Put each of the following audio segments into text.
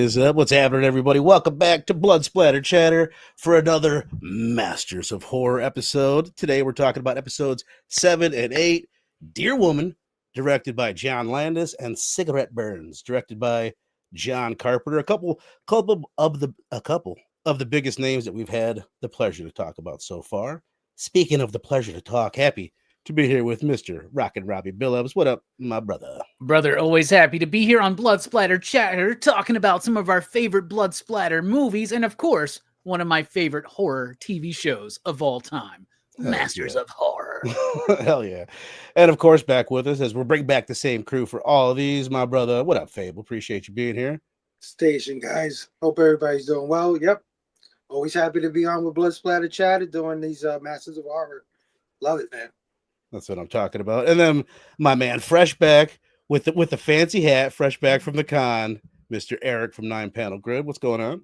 is up? What's happening, everybody? Welcome back to Blood Splatter Chatter for another Masters of Horror episode. Today we're talking about episodes 7 and 8, Deer Woman, directed by John Landis, and Cigarette Burns, directed by John Carpenter. A couple of the biggest names that we've had the pleasure to talk about so far. Speaking of the pleasure to talk, happy to be here with Mr. Rockin' Robbie Billups. What up, my brother? Brother, always happy to be here on Blood Splatter Chatter, talking about some of our favorite blood splatter movies, and of course, one of my favorite horror TV shows of all time, Masters of Horror. Hell yeah. And of course, back with us as we'll bring back the same crew for all of these, my brother. What up, Fable? Appreciate you being here. Station, guys. Hope everybody's doing well. Yep. Always happy to be on with Blood Splatter Chatter doing these Masters of Horror. Love it, man. That's what I'm talking about. And then my man, fresh back with the fancy hat, fresh back from the con, Mr. Eric from 9 Panel Grid. What's going on?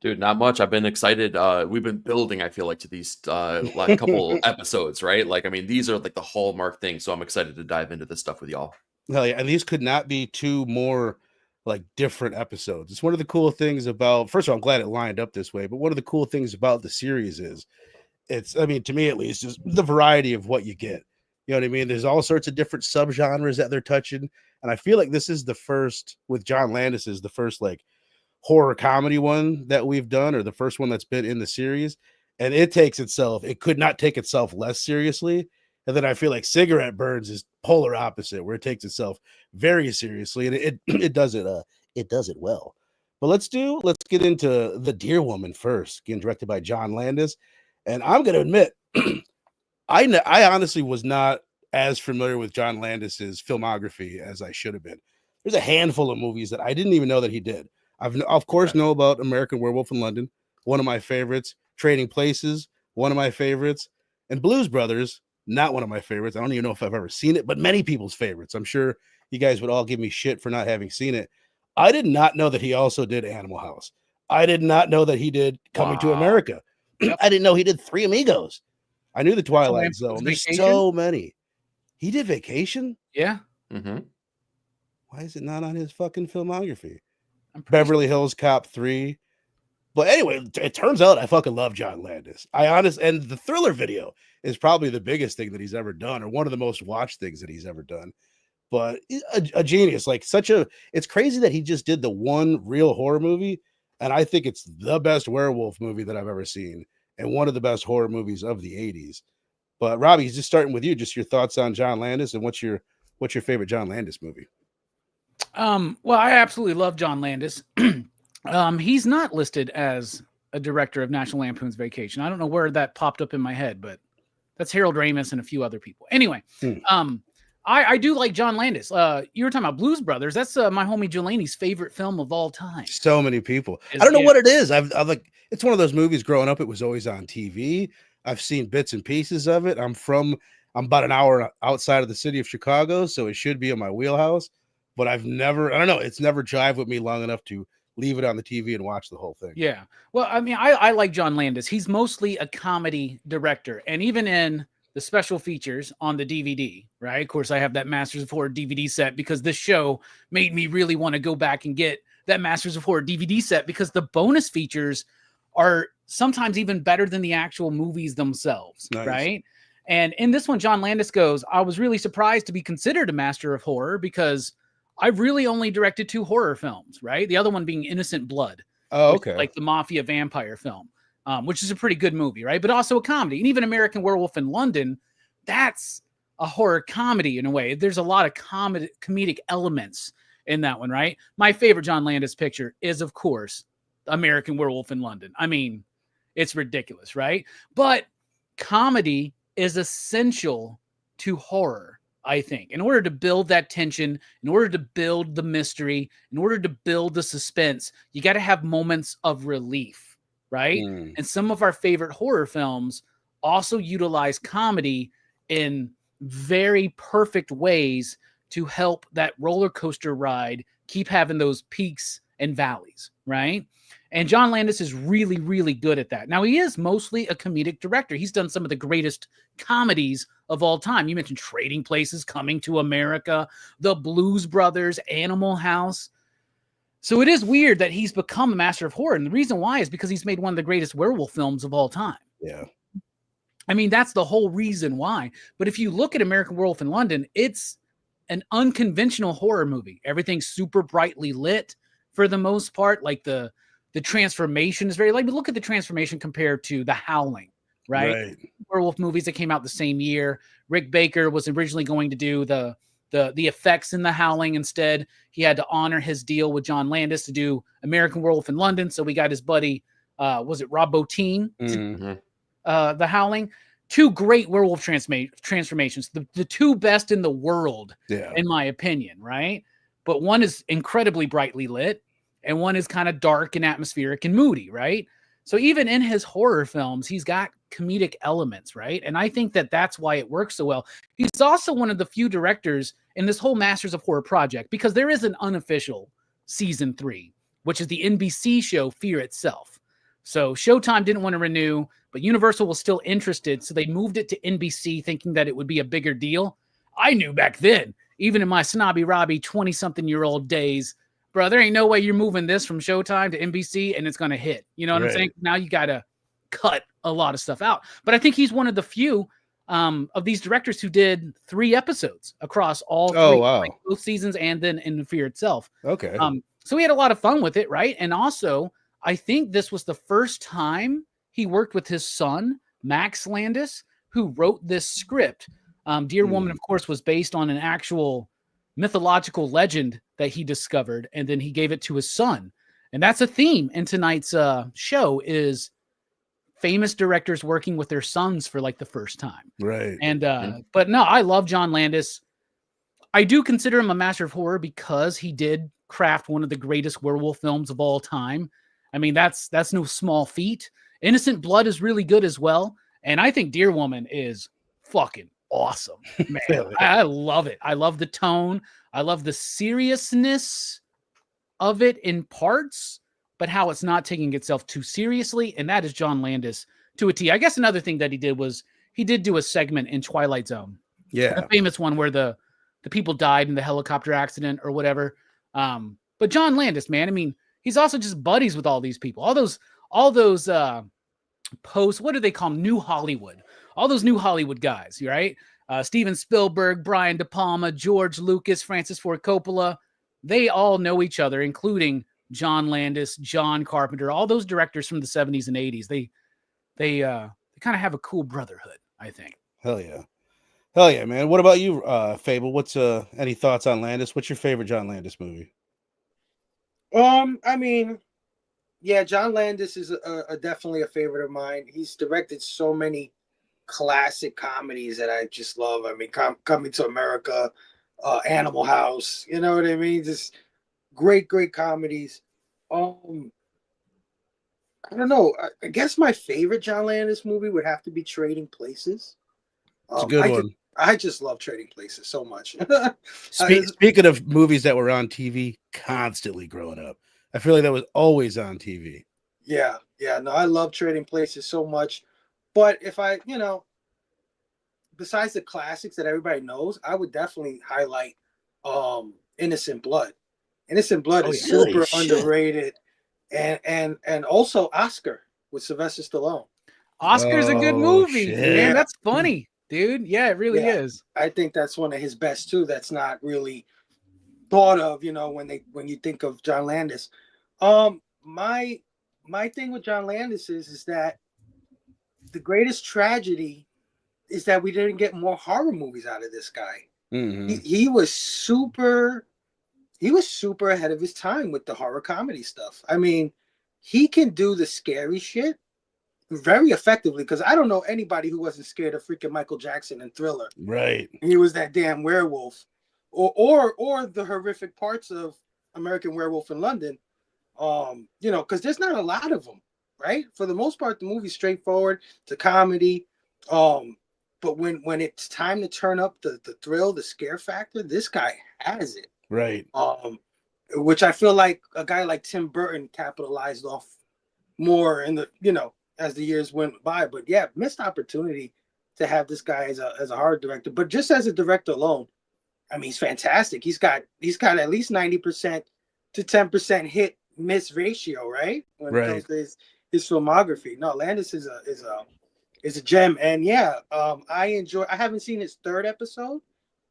Dude, not much. I've been excited. We've been building, I feel like, to these like couple episodes, right? Like, I mean, these are like the hallmark thing. So I'm excited to dive into this stuff with y'all. Hell yeah. And these could not be two more like different episodes. It's one of the cool things about, first of all, I'm glad it lined up this way, but one of the cool things about the series is it's, I mean, to me at least, just the variety of what you get. You know what I mean? There's all sorts of different subgenres that they're touching. And I feel like this is the first, with John Landis, is the first like horror comedy one that we've done, or the first one that's been in the series. And it could not take itself less seriously. And then I feel like Cigarette Burns is polar opposite, where it takes itself very seriously. And it does it well. But let's get into The Deer Woman first, again, directed by John Landis. And I'm going to admit, I honestly was not as familiar with John Landis's filmography as I should have been. There's a handful of movies that I didn't even know that he did. I've of course know about American Werewolf in London, one of my favorites, Trading Places, one of my favorites, and Blues Brothers, not one of my favorites. I don't even know if I've ever seen it, but many people's favorites. I'm sure you guys would all give me shit for not having seen it. I did not know that he also did Animal House. I did not know that he did Coming to America. Yep. I didn't know he did Three Amigos. I knew the Twilight Zone. There's so many. He did Vacation? Yeah. Mm-hmm. Why is it not on his fucking filmography? Beverly Hills Cop 3. But anyway, it turns out I fucking love John Landis. And the Thriller video is probably the biggest thing that he's ever done, or one of the most watched things that he's ever done. But a genius, like it's crazy that he just did the one real horror movie. And I think it's the best werewolf movie that I've ever seen, and one of the best horror movies of the 80s. But Robbie, just starting with you, just your thoughts on John Landis, and what's your favorite John Landis movie? Well, I absolutely love John Landis. He's not listed as a director of National Lampoon's Vacation. I don't know where that popped up in my head, but that's Harold Ramis and a few other people. Anyway, I do like John Landis. You were talking about Blues Brothers. That's my homie Jelani's favorite film of all time. So many people. I don't know what it is. I've like, it's one of those movies growing up. It was always on TV. I've seen bits and pieces of it. I'm about an hour outside of the city of Chicago, so it should be in my wheelhouse. But I don't know. It's never jived with me long enough to leave it on the TV and watch the whole thing. Yeah. Well, I mean, I like John Landis. He's mostly a comedy director. And even in the special features on the DVD, right? Of course, I have that Masters of Horror DVD set because this show made me really want to go back and get that Masters of Horror DVD set, because the bonus features are sometimes even better than the actual movies themselves, nice. Right? And in this one, John Landis goes, I was really surprised to be considered a master of horror because I've really only directed 2 horror films, right? The other one being Innocent Blood. Oh, okay. Like the mafia vampire film, which is a pretty good movie, right? But also a comedy. And even American Werewolf in London, that's a horror comedy in a way. There's a lot of comedic elements in that one, right? My favorite John Landis picture is, of course, American Werewolf in London. I mean, it's ridiculous, right? But comedy is essential to horror, I think. In order to build that tension, in order to build the mystery, in order to build the suspense, you got to have moments of relief, right? And some of our favorite horror films also utilize comedy in very perfect ways to help that roller coaster ride keep having those peaks and valleys, right? And John Landis is really, really good at that. Now, he is mostly a comedic director. He's done some of the greatest comedies of all time. You mentioned Trading Places, Coming to America, The Blues Brothers, Animal House. So it is weird that he's become a master of horror. And the reason why is because he's made one of the greatest werewolf films of all time. Yeah. I mean, that's the whole reason why. But if you look at American Werewolf in London, it's an unconventional horror movie. Everything's super brightly lit for the most part. Like the transformation is very like, look at the transformation compared to The Howling, right? Werewolf movies that came out the same year. Rick Baker was originally going to do the effects in The Howling. Instead, he had to honor his deal with John Landis to do American Werewolf in London. So we got his buddy, was it Rob Bottin? The Howling. Two great werewolf transformations. The two best in the world, in my opinion, right? But one is incredibly brightly lit, and one is kind of dark and atmospheric and moody, right? So even in his horror films, he's got comedic elements, right? And I think that that's why it works so well. He's also one of the few directors in this whole Masters of Horror project, because there is an unofficial season 3, which is the NBC show Fear Itself. So Showtime didn't want to renew, but Universal was still interested, so they moved it to NBC thinking that it would be a bigger deal. I knew back then, even in my snobby Robbie 20-something-year-old days, bro, there ain't no way you're moving this from Showtime to NBC and it's going to hit. You know what I'm saying? Now you got to cut a lot of stuff out. But I think he's one of the few of these directors who did 3 episodes across all 3, like both seasons and then in Fear Itself. Okay. So we had a lot of fun with it, right? And also, I think this was the first time he worked with his son, Max Landis, who wrote this script. Deer Woman, of course, was based on an actual mythological legend that he discovered, and then he gave it to his son. And that's a theme in tonight's show, is famous directors working with their sons for like the first time. Right. And but no, I love John Landis. I do consider him a master of horror because he did craft one of the greatest werewolf films of all time. I mean, that's no small feat. Innocent Blood is really good as well. And I think Deer Woman is fucking awesome, man. I love it. I love the tone. I love the seriousness of it in parts, but how it's not taking itself too seriously. And that is John Landis to a T. I guess another thing that he did was he did do a segment in Twilight Zone. Yeah. The famous one where the people died in the helicopter accident or whatever. But John Landis, man, I mean, he's also just buddies with all these people. All those posts, what do they call them? New Hollywood. All those New Hollywood guys, right? Steven Spielberg, Brian De Palma, George Lucas, Francis Ford Coppola. They all know each other, including John Landis, John Carpenter, all those directors from the 70s and 80s. They kind of have a cool brotherhood, I think. Hell yeah, man. What about you, Fable? What's any thoughts on Landis? What's your favorite John Landis movie? I mean, yeah, John Landis is definitely a favorite of mine. He's directed so many classic comedies that I just love. I mean, Coming to America, Animal House, you know what I mean? Just great comedies. I don't know. I guess my favorite John Landis movie would have to be Trading Places. It's a good one. I just love Trading Places so much. Speaking of movies that were on TV constantly growing up, I feel like that was always on TV. Yeah. No, I love Trading Places so much. But if I, besides the classics that everybody knows, I would definitely highlight Innocent Blood. Innocent Blood is super underrated. And also Oscar with Sylvester Stallone. Oscar's a good movie. Man, that's funny, dude. Yeah, it really is. I think that's one of his best too. That's not really thought of, when you think of John Landis. My thing with John Landis is that the greatest tragedy is that we didn't get more horror movies out of this guy. Mm-hmm. He was super ahead of his time with the horror comedy stuff. I mean, he can do the scary shit very effectively, because I don't know anybody who wasn't scared of freaking Michael Jackson and Thriller. Right. He was that damn werewolf. Or the horrific parts of American Werewolf in London. Because there's not a lot of them, right? For the most part, the movie's straightforward. It's a comedy. But when it's time to turn up the thrill, the scare factor, this guy has it. Right. Which I feel like a guy like Tim Burton capitalized off more in the, as the years went by. But yeah, missed opportunity to have this guy as a horror director. But just as a director alone, I mean, he's fantastic. He's got at least 90% to 10% hit miss ratio, right? When it comes to his filmography. No, Landis is a gem. And yeah, I haven't seen his third episode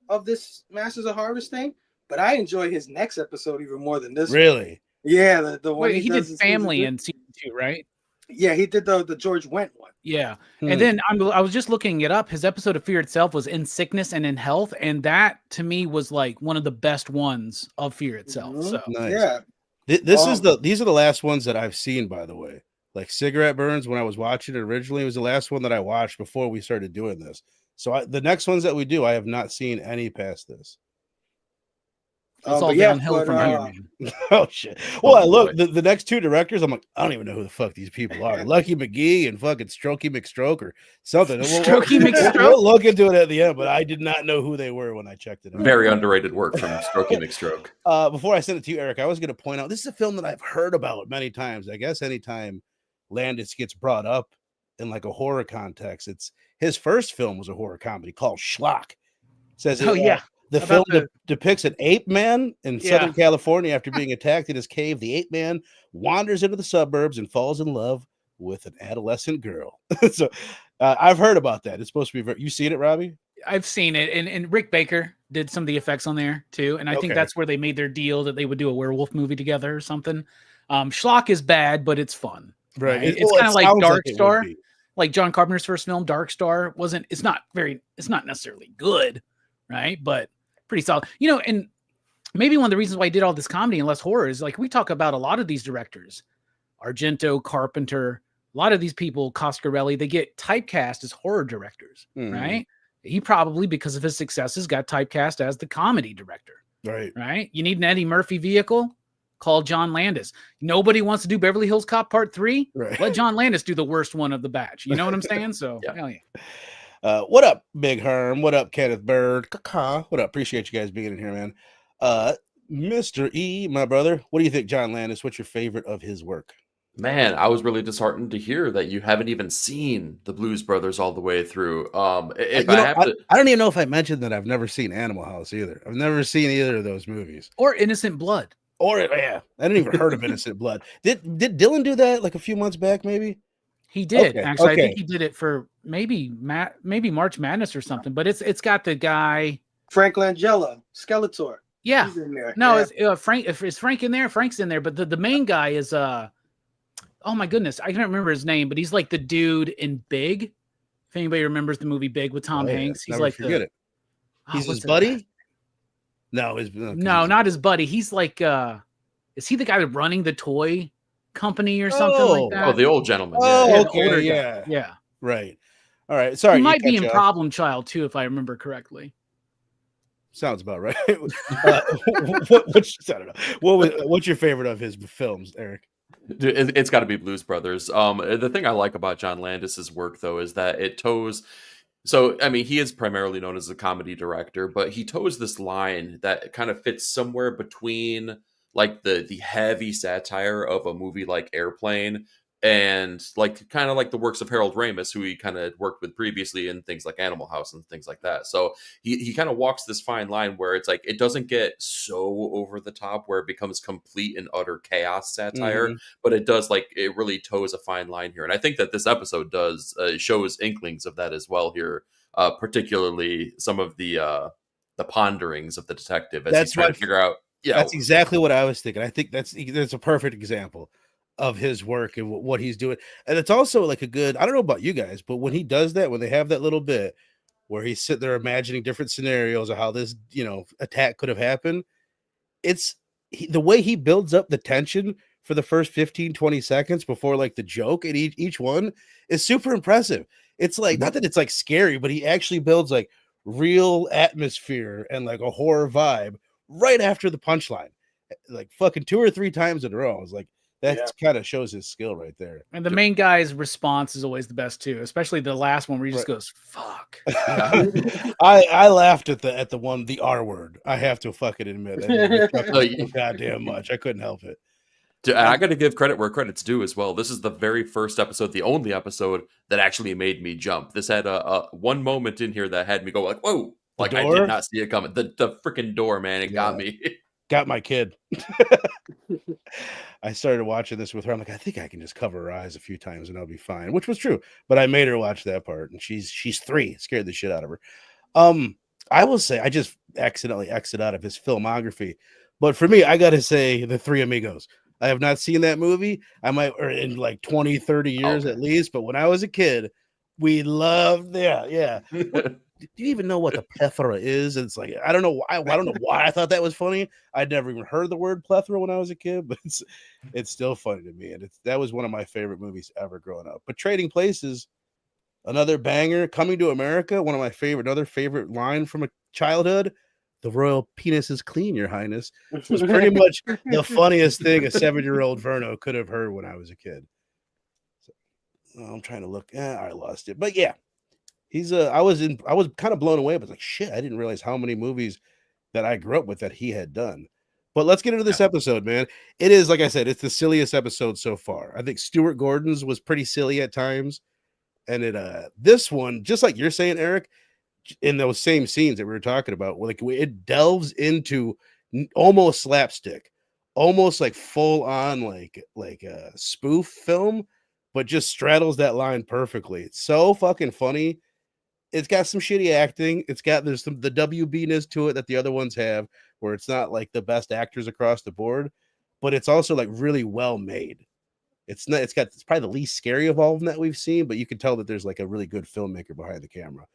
of this Masters of Harvest thing, but I enjoy his next episode even more than this one. Really? Yeah, the one he did Family in season 2, right? Yeah, he did the George Wendt one. Yeah. And then I was just looking it up. His episode of Fear Itself was In Sickness and in Health. And that to me was like one of the best ones of Fear Itself. So nice. Yeah. These are the last ones that I've seen, by the way. Like Cigarette Burns, when I was watching it originally, was the last one that I watched before we started doing this. So the next ones that we do, I have not seen any past this. It's all downhill from here, man. Oh shit! Well, I look the next two directors. I'm like, I don't even know who the fuck these people are. Lucky McGee and fucking Strokey McStroke or something. Strokey McStroke. We'll look into it at the end, but I did not know who they were when I checked it out. Very underrated work from Strokey McStroke. Before I send it to you, Eric, I was going to point out this is a film that I've heard about many times. I guess anytime Landis gets brought up in like a horror context, it's his first film was a horror comedy called Schlock. Says the film depicts an ape man in Southern California after being attacked in his cave. The ape man wanders into the suburbs and falls in love with an adolescent girl. So I've heard about that. It's supposed to be you seen it, Robbie? I've seen it. And Rick Baker did some of the effects on there too. And I think that's where they made their deal that they would do a werewolf movie together or something. Schlock is bad, but it's fun. Right. It's kind of like Dark Star. Like John Carpenter's first film, Dark Star, it's not necessarily good, right? But pretty solid. You know, and maybe one of the reasons why I did all this comedy and less horror is like we talk about a lot of these directors, Argento, Carpenter, a lot of these people, Coscarelli, they get typecast as horror directors, right? He probably, because of his successes, got typecast as the comedy director. Right. You need an Eddie Murphy vehicle? Call John Landis. Nobody wants to do Beverly Hills Cop Part 3. Right. Let John Landis do the worst one of the batch. You know what I'm saying? So, hell yeah. What up, Big Herm? What up, Kenneth Bird? What up? Appreciate you guys being in here, man. Mr. E, my brother, what do you think, John Landis? What's your favorite of his work? Man, I was really disheartened to hear that you haven't even seen the Blues Brothers all the way through. I don't even know if I mentioned that I've never seen Animal House either. I've never seen either of those movies. Or Innocent Blood. I didn't even heard of Innocent Blood. Did Dylan do that like a few months back? Maybe he did. Actually, I think he did it for maybe March Madness or something. But it's got the guy Frank Langella, Skeletor. Yeah, he's in there. No, it's Frank. Is Frank in there? Frank's in there. But the main guy is oh my goodness, I can't remember his name. But he's like the dude in Big. If anybody remembers the movie Big with Tom Hanks, he's like forget it. He's his buddy. No, not his buddy. He's like, is he the guy running the toy company or something like that? Oh, the old gentleman. Yeah. Right. All right. Sorry. He might be in Problem Child too, if I remember correctly. Sounds about right. I don't know. What's your favorite of his films, Eric? Dude, it's got to be Blues Brothers. The thing I like about John Landis's work, though, is that it toes. So, I mean, he is primarily known as a comedy director, but he toes this line that kind of fits somewhere between like the heavy satire of a movie like Airplane and like kind of like the works of Harold Ramis, who he kind of worked with previously in things like Animal House and things like that. So he kind of walks this fine line where it's like it doesn't get so over the top where it becomes complete and utter chaos satire, but it does it really toes a fine line here. And I think that this episode does shows inklings of that as well here, particularly some of the ponderings of the detective as he's trying to figure out. Yeah, that's exactly what I was thinking. I think that's a perfect example of his work and what he's doing. And it's also like a good, I don't know about you guys, but when he does that, when they have that little bit where he's sitting there imagining different scenarios of how this, attack could have happened, it's the way he builds up the tension for the first 15, 20 seconds before like the joke and each one is super impressive. It's like, not that it's like scary, but he actually builds like real atmosphere and like a horror vibe right after the punchline, like fucking 2 or 3 times in a row. I was like, that kind of shows his skill right there. And the main guy's response is always the best too, especially the last one where he just goes, fuck. I laughed at the one, the R word. I have to fucking admit. Goddamn much. I couldn't help it. I got to give credit where credit's due as well. This is the very first episode, the only episode that actually made me jump. This had a one moment in here that had me go like, whoa. Like I did not see it coming. The freaking door, man. It got me. Got my kid. I started watching this with her. I'm like, I think I can just cover her eyes a few times and I'll be fine, which was true. But I made her watch that part, and she's 3. It scared the shit out of her. I will say I just accidentally exited out of his filmography, but for me, I gotta say The Three Amigos. I have not seen that movie. I might, or in like 20, 30 years at least. But when I was a kid, we loved yeah. What, do you even know what the plethora is? And it's like I don't know why. I don't know why I thought that was funny. I'd never even heard the word plethora when I was a kid, but it's still funny to me. And that was one of my favorite movies ever growing up. But Trading Places, another banger. Coming to America, one of my another favorite line from a childhood. The royal penis is clean, Your Highness. Was pretty much the funniest thing a 7-year-old Verno could have heard when I was a kid. So, I'm trying to look. I lost it, but yeah. I was kind of blown away, but like shit, I didn't realize how many movies that I grew up with that he had done. But let's get into this episode, man. It is, like I said, it's the silliest episode so far. I think Stuart Gordon's was pretty silly at times. And this one, just like you're saying, Eric, in those same scenes that we were talking about, like it delves into almost slapstick, almost like full on like a spoof film, but just straddles that line perfectly. It's so fucking funny. It's got some shitty acting. There's the WB-ness to it that the other ones have, where it's not like the best actors across the board, but it's also like really well made. It's probably the least scary of all of them that we've seen, but you can tell that there's like a really good filmmaker behind the camera.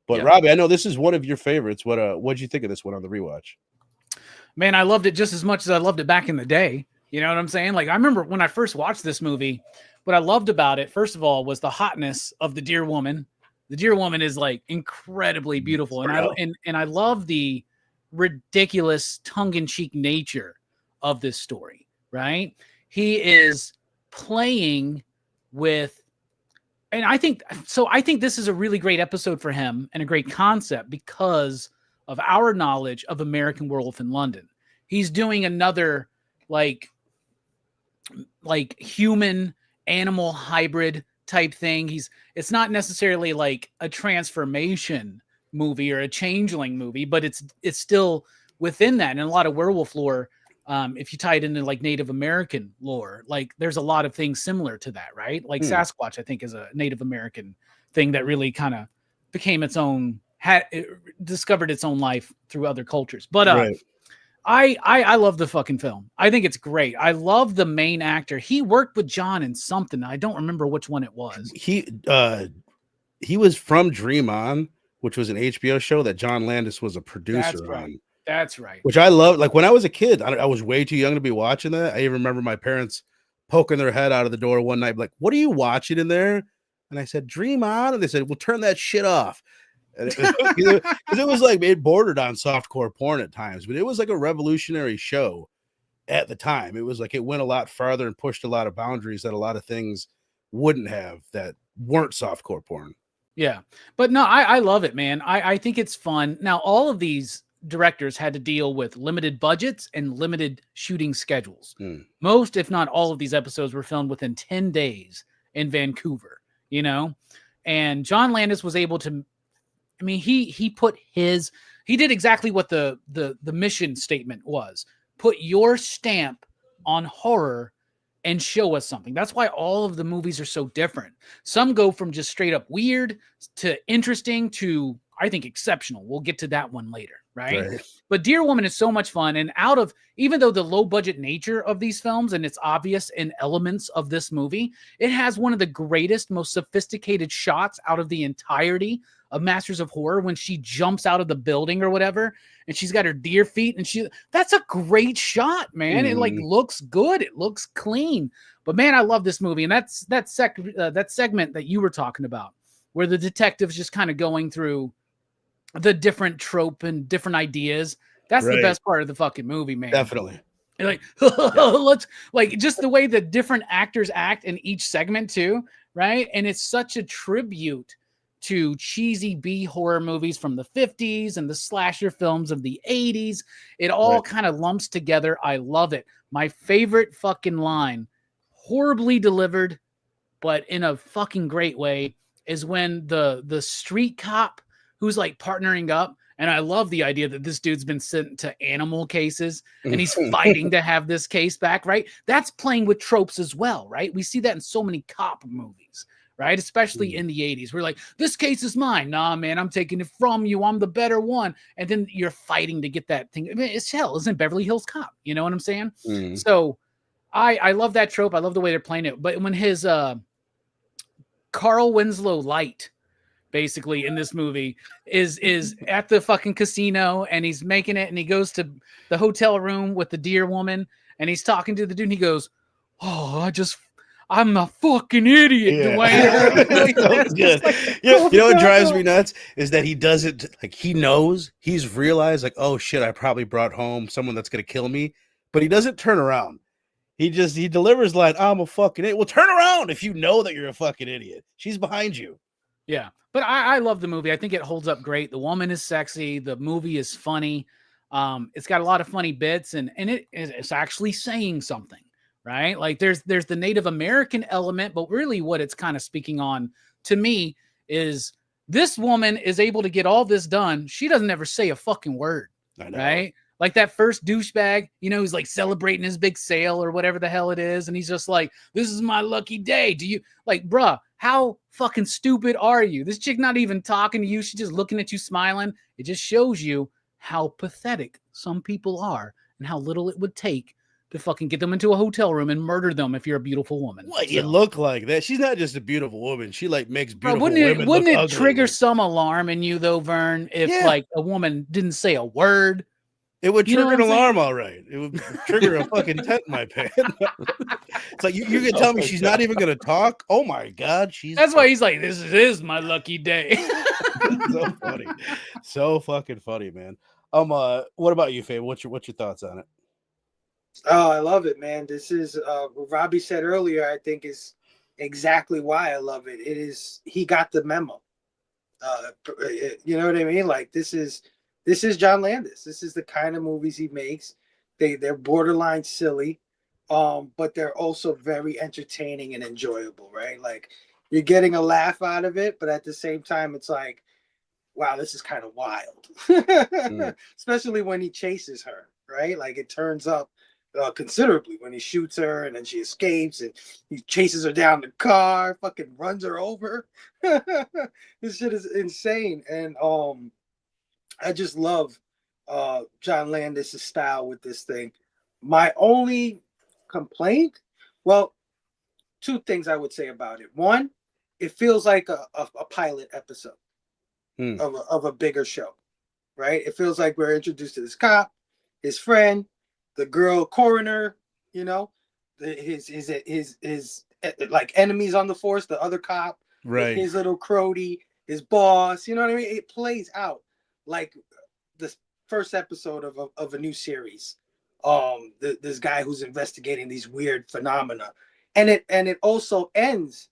But Robbie, I know this is one of your favorites. What'd you think of this one on the rewatch? Man, I loved it just as much as I loved it back in the day. You know what I'm saying? Like I remember when I first watched this movie, what I loved about it, first of all, was the hotness of the Deer Woman. The Deer Woman is like incredibly beautiful, and I love the ridiculous tongue-in-cheek nature of this story. Right? He is playing with. And I think this is a really great episode for him and a great concept because of our knowledge of American Werewolf in London. He's doing another like human animal hybrid type thing. It's not necessarily like a transformation movie or a changeling movie, but it's still within that. And a lot of werewolf lore, if you tie it into like Native American lore, like there's a lot of things similar to that, right? Like Sasquatch, I think, is a Native American thing that really kind of became its own, discovered its own life through other cultures. But right. I love the fucking film. I think it's great. I love the main actor. He worked with John in something. I don't remember which one it was. He was from Dream On, which was an HBO show that John Landis was a producer on. That's right. Which I love. Like when I was a kid, I was way too young to be watching that. I even remember my parents poking their head out of the door one night, like, "What are you watching in there?" And I said, "Dream On." And they said, "Well, turn that shit off." And it was like it bordered on softcore porn at times, but it was like a revolutionary show at the time. It was like it went a lot farther and pushed a lot of boundaries that a lot of things wouldn't have that weren't softcore porn. Yeah, but no, I love it, man. I think it's fun. Now, all of these directors had to deal with limited budgets and limited shooting schedules. Most, if not all of these episodes were filmed within 10 days in Vancouver, you know? And John Landis was able to, I mean, he did exactly what the mission statement was. Put your stamp on horror and show us something. That's why all of the movies are so different. Some go from just straight up weird to interesting to, I think, exceptional. We'll get to that one later, right? But Deer Woman is so much fun. And even though the low budget nature of these films, and it's obvious in elements of this movie, it has one of the greatest, most sophisticated shots out of the entirety of Masters of Horror when she jumps out of the building or whatever, and she's got her deer feet, and that's a great shot, man. It like looks good. It looks clean. But man, I love this movie. And that segment that you were talking about, where the detective's just kind of going through the different trope and different ideas. That's the best part of the fucking movie, man. Definitely. Like, let's like just the way the different actors act in each segment too, right? And it's such a tribute to cheesy B horror movies from the 50s and the slasher films of the 80s. It all kind of lumps together. I love it. My favorite fucking line, horribly delivered, but in a fucking great way, is when the street cop who's like partnering up And I love the idea that this dude's been sent to animal cases and he's fighting to have this case back, right? That's playing with tropes as well, right? We see that in so many cop movies, right? Especially in the 80s. We're like, this case is mine. Nah, man, I'm taking it from you. I'm the better one. And then you're fighting to get that thing. I mean, it's hell. Isn't Beverly Hills Cop? You know what I'm saying? So I love that trope. I love the way they're playing it. But when his Carl Winslow Light, basically in this movie is at the fucking casino and he's making it and he goes to the hotel room with the deer woman and he's talking to the dude and he goes, oh, I'm a fucking idiot. Dwayne. Good. Like, you know what drives me nuts is that he doesn't, like, he knows, he's realized, like, oh shit, I probably brought home someone that's gonna kill me, but he doesn't turn around. He delivers like, I'm a fucking idiot. Well, turn around if you know that you're a fucking idiot. She's behind you. Yeah, but I love the movie. I think it holds up great. The woman is sexy. The movie is funny. It's got a lot of funny bits, and it's actually saying something, right? Like there's the Native American element, but really what it's kind of speaking on to me is this woman is able to get all this done. She doesn't ever say a fucking word, right? Like that first douchebag, you know, he's like celebrating his big sale or whatever the hell it is. And he's just like, this is my lucky day. Do you like, bruh, how fucking stupid are you? This chick not even talking to you. She's just looking at you smiling. It just shows you how pathetic some people are and how little it would take to fucking get them into a hotel room and murder them if you're a beautiful woman. What, you look like that? She's not just a beautiful woman. She like makes beautiful women. Wouldn't it ugly. Trigger some alarm in you though, Vern, if like a woman didn't say a word? It would trigger an alarm, all right. It would trigger a fucking tent in my pants. It's like you can tell me she's not even gonna talk. Oh my god, that's why he's like, this is my lucky day. So funny, so fucking funny, man. What about you, Faye? What's your thoughts on it? Oh, I love it, man. This is what Robbie said earlier. I think is exactly why I love it. It is he got the memo. You know what I mean? Like this is John Landis. This is the kind of movies he makes. They're borderline silly, but they're also very entertaining and enjoyable, right? Like you're getting a laugh out of it, but at the same time, it's like, wow, this is kind of wild. Especially when he chases her, right? Like it turns up considerably when he shoots her and then she escapes and he chases her down the car, fucking runs her over. This shit is insane. And I just love John Landis' style with this thing. My only complaint, well, two things I would say about it. One, it feels like a pilot episode of a bigger show, right? It feels like we're introduced to this cop, his friend, the girl coroner, you know, his like enemies on the force, the other cop, right? His little Crody, his boss, you know what I mean? It plays out like the first episode of a new series. This guy who's investigating these weird phenomena, and it also ends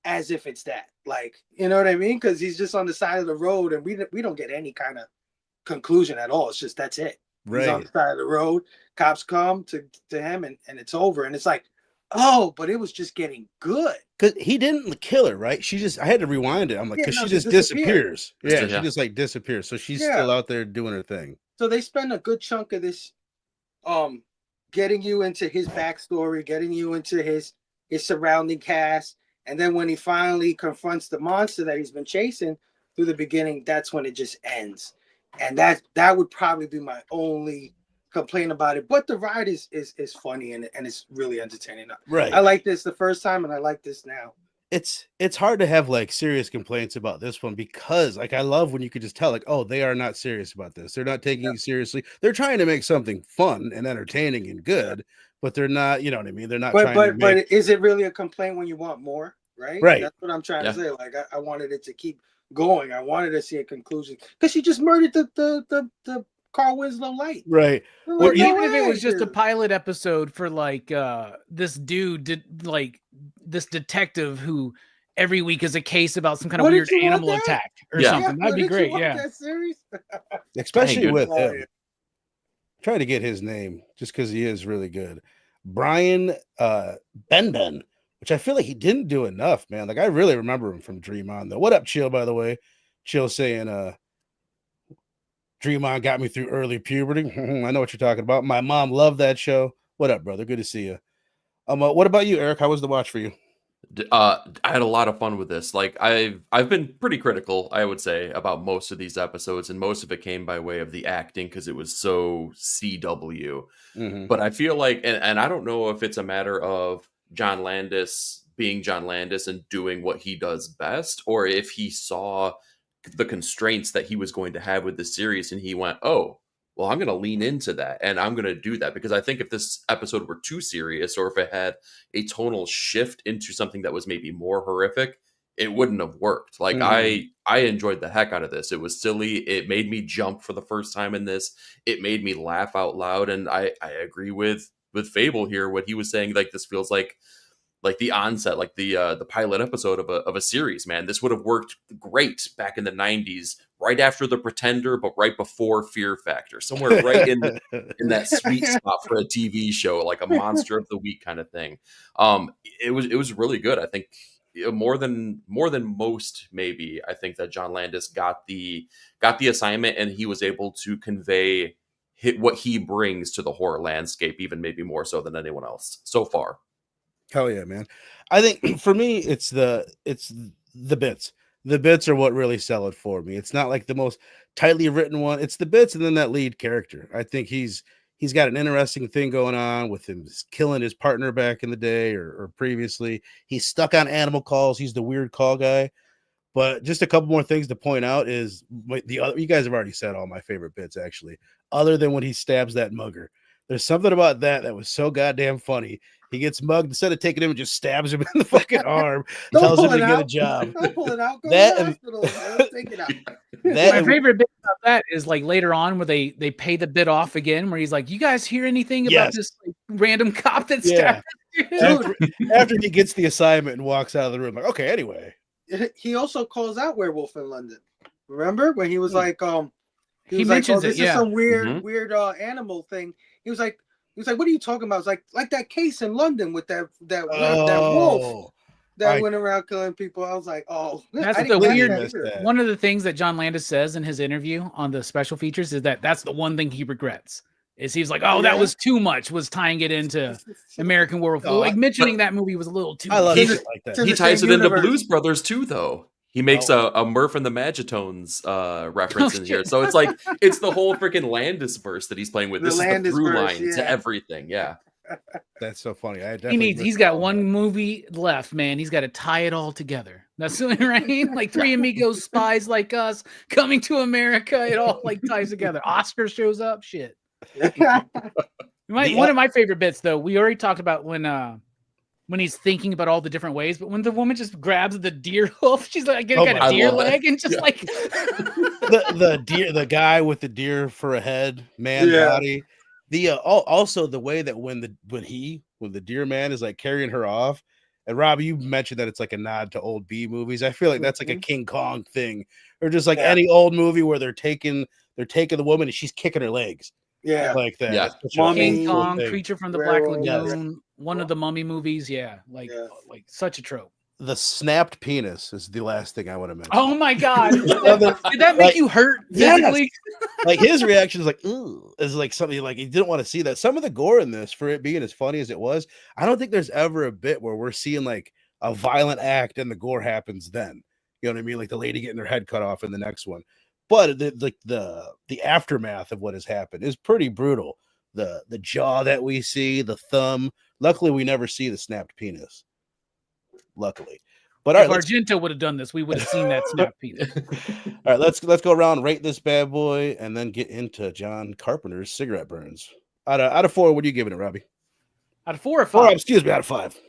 as if it's that, like, you know what I mean? Because he's just on the side of the road, and we don't get any kind of conclusion at all. It's just that's it. Right. He's on the side of the road. Cops come to him, and it's over. And it's like, oh, but it was just getting good. Because he didn't kill her, right? I had to rewind it. I'm like, because she just disappears. Yeah, she just like disappears. So she's still out there doing her thing. So they spend a good chunk of this getting you into his backstory, getting you into his surrounding cast. And then when he finally confronts the monster that he's been chasing through the beginning, that's when it just ends. And that would probably be my only complaint about it. But the ride is funny and it's really entertaining. Right. I like this the first time and I like this now. It's hard to have like serious complaints about this one because like I love when you could just tell like, oh, they are not serious about this. They're not taking it seriously. They're trying to make something fun and entertaining and good, but they're not, you know what I mean? They're not but is it really a complaint when you want more? Right. That's what I'm trying to say. Like I wanted it to keep going. I wanted to see a conclusion because she just murdered the Carl Winslow Light. Right. Well, even if it was just a pilot episode for like this dude did like this detective who every week is a case about some kind of weird animal attack or something. That'd be great. That series? Especially with him. Try to get his name just because he is really good. Brian Ben, which I feel like he didn't do enough, man. Like I really remember him from Dream On though. What up, Chill, by the way? Chill saying Dream On got me through early puberty. I know what you're talking about. My mom loved that show. What up, brother? Good to see you. What about you, Eric? How was the watch for you? I had a lot of fun with this. Like I've been pretty critical, I would say, about most of these episodes, and most of it came by way of the acting because it was so CW. Mhm. But I feel like, and I don't know if it's a matter of John Landis being John Landis and doing what he does best, or if he saw the constraints that he was going to have with the series and he went, oh, well, I'm going to lean into that and I'm going to do that. Because I think if this episode were too serious, or if it had a tonal shift into something that was maybe more horrific, it wouldn't have worked. Like I enjoyed the heck out of this. It was silly. It made me jump for the first time in this. It made me laugh out loud. And I agree with Fable here, what he was saying. Like, this feels like the onset, like the pilot episode of a series, man. This would have worked great back in the 90s, right after The Pretender, but right before Fear Factor, somewhere right in that sweet spot for a TV show, like a Monster of the Week kind of thing. It was really good. I think more than most, maybe. I think that John Landis got the assignment, and he was able to convey what he brings to the horror landscape, even maybe more so than anyone else so far. Hell yeah, man. I think for me, it's the bits. The bits are what really sell it for me. It's not like the most tightly written one. It's the bits and then that lead character. I think he's got an interesting thing going on with him killing his partner back in the day or previously. He's stuck on animal calls. He's the weird call guy. But just a couple more things to point out is you guys have already said all my favorite bits, actually, other than when he stabs that mugger. There's something about that was so goddamn funny. He gets mugged, instead of taking him and just stabs him in the fucking arm, tells him to get a job. Don't pull it out. Go to the hospital. Take it out. My favorite bit about that is like later on where they pay the bit off again, where he's like, "You guys hear anything about this like, random cop that stabbed you?" After he gets the assignment and walks out of the room, like, okay, anyway. He also calls out Werewolf in London. Remember when he was like, he mentions this is some weird animal thing. He was like, what are you talking about? It's like that case in London with that wolf that went around killing people. I was like, oh, that's the weird. One of the things that John Landis says in his interview on the special features is that's the one thing he regrets. Is he's like, oh, that was too much. Was tying it into American Werewolf. Like mentioning that movie was a little too. I love it like that. He ties it into Blues Brothers too, though. He makes a Murph and the Magitones reference in here. So it's like, it's the whole freaking Landis verse that he's playing with. This is the through line to everything. Yeah. That's so funny. He's got one movie left, man. He's got to tie it all together. That's right. Like Three Amigos, Spies Like Us, Coming to America. It all like ties together. Oscar shows up. Shit. One of my favorite bits, though, we already talked about when he's thinking about all the different ways, but when the woman just grabs the deer hoof, she's like, I got a deer leg, and just like the guy with the deer for a head, body. Also the way that when the deer man is like carrying her off, and Rob, you mentioned that it's like a nod to old B movies. I feel like that's like a King Kong thing, or just like any old movie where they're taking the woman and she's kicking her legs. Yeah, like that. Yeah. King Kong, Creature from the Black Lagoon, one of the Mummy movies. Yeah, like such a trope. The snapped penis is the last thing I want to mention. Oh my god! Did that make you hurt physically? Yes. Like his reaction is like, ooh, is like something like he didn't want to see that. Some of the gore in this, for it being as funny as it was, I don't think there's ever a bit where we're seeing like a violent act and the gore happens then. You know what I mean? Like the lady getting her head cut off in the next one. But the aftermath of what has happened is pretty brutal. The jaw that we see, the thumb. Luckily, we never see the snapped penis. Luckily, but if Argento would have done this, we would have seen that snapped penis. All right, let's go around, rate this bad boy, and then get into John Carpenter's cigarette burns. Out of 4, what are you giving it, Robbie? Out of 4 or 5? Excuse me, out of 5.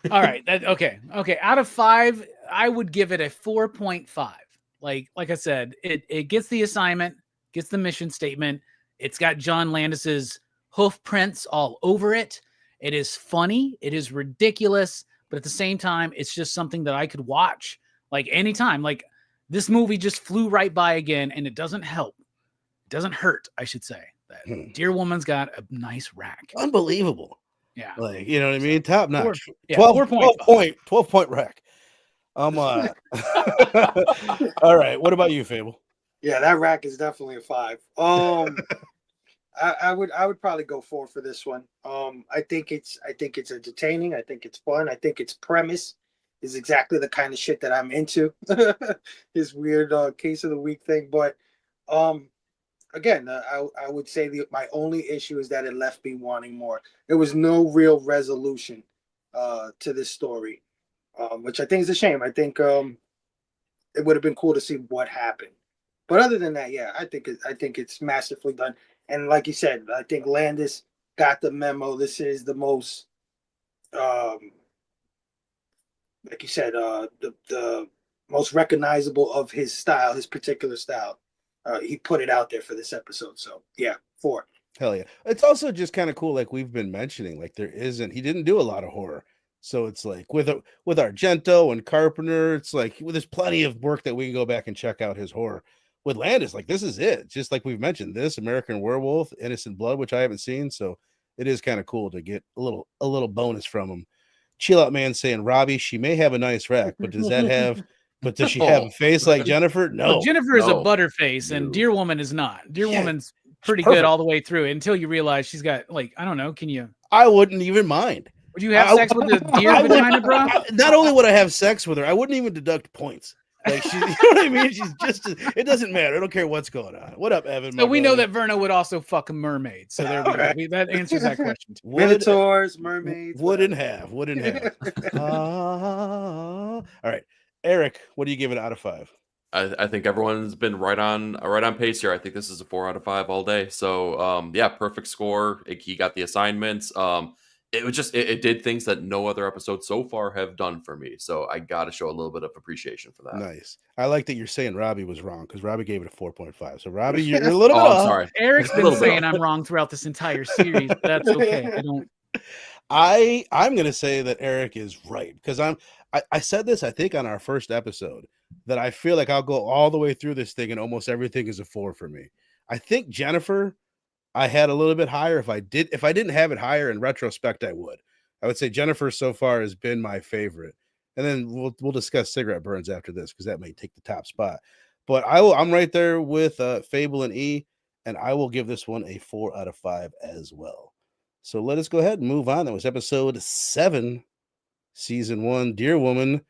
All right, okay. Out of 5, I would give it a 4.5. Like I said, it gets the assignment, gets the mission statement. It's got John Landis's hoof prints all over it. It is funny. It is ridiculous. But at the same time, it's just something that I could watch like anytime. Like this movie just flew right by again, and it doesn't help. It doesn't hurt, I should say. That Deer Woman's got a nice rack. Unbelievable. Yeah. Like, you know what I mean? Top notch. 12 point rack. All right. What about you, Fable? Yeah, that rack is definitely a 5. I would probably go 4 for this one. I think it's entertaining. I think it's fun. I think its premise is exactly the kind of shit that I'm into. This weird case of the week thing, but um, again, I would say my only issue is that it left me wanting more. There was no real resolution to this story, which I think is a shame. I think it would have been cool to see what happened. But other than that, yeah, I think it's masterfully done. And like you said, I think Landis got the memo. This is the most, um, like you said, the most recognizable of his style, his particular style. He put it out there for this episode. So yeah, 4. Hell yeah. It's also just kind of cool, like we've been mentioning, like he didn't do a lot of horror. So it's like with Argento and Carpenter, it's like there's plenty of work that we can go back and check out his horror. With Landis, like this is it. Just like we've mentioned, this American Werewolf, Innocent Blood, which I haven't seen. So it is kind of cool to get a little bonus from him. Chill Out Man saying, Robbie, she may have a nice rack, but does she have a face like Jennifer? No. Well, Jennifer is a No. butterface, and No. Deer Woman is not. Deer Yeah, Woman's pretty perfect. good all the way through until you realize she's got, like, I don't know. I wouldn't even mind. Would you have sex with a deer vagina, bro? Not only would I have sex with her, I wouldn't even deduct points. Like you know what I mean? She's just, it doesn't matter. I don't care what's going on. What up, Evan? So we know that Verna would also fuck a mermaid. So there we go. That answers that question. Minotaurs, mermaids. Wouldn't have. All right. Eric, what do you give it out of 5? I think everyone's been right on pace here. I think this is a 4 out of 5 all day. So yeah, perfect score. He got the assignments. It was just it did things that no other episode so far have done for me. So I got to show a little bit of appreciation for that. Nice. I like that you're saying Robbie was wrong because Robbie gave it a 4.5. So Robbie, you're a little bit I'm off. sorry. Eric's A been little bit saying off. I'm wrong throughout this entire series. But that's okay. I don't. I'm gonna say that Eric is right because I said this I think on our first episode that I feel like I'll go all the way through this thing and almost everything is a 4 for me. I think Jennifer I had a little bit higher. If I didn't have it higher in retrospect, I would say Jennifer so far has been my favorite. And then we'll discuss cigarette burns after this because that may take the top spot. But I'm right there with Fable and E, and I will give this one a 4 out of 5 as well. So let us go ahead and move on. That was episode 7, season 1, Deer Woman,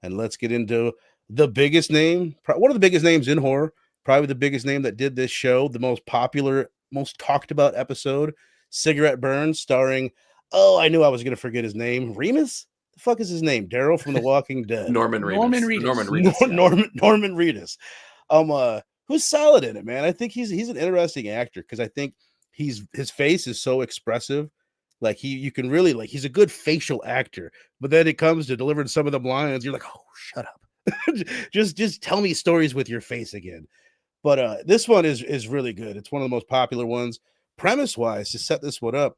and let's get into the biggest name, one of the biggest names in horror, probably the biggest name that did this show, the most popular, most talked about episode, Cigarette Burns, starring. Oh, I knew I was going to forget his name. Remus? The fuck is his name? Daryl from The Walking Dead. Norman Reedus. Norman Reedus. Norman Reedus. Yeah. Norman Reedus. Who's solid in it, man. I think he's an interesting actor because I think his face is so expressive. Like you can really like he's a good facial actor, but then it comes to delivering some of the lines, you're like, oh, shut up. just tell me stories with your face again. But this one is really good. It's one of the most popular ones. Premise wise, to set this one up,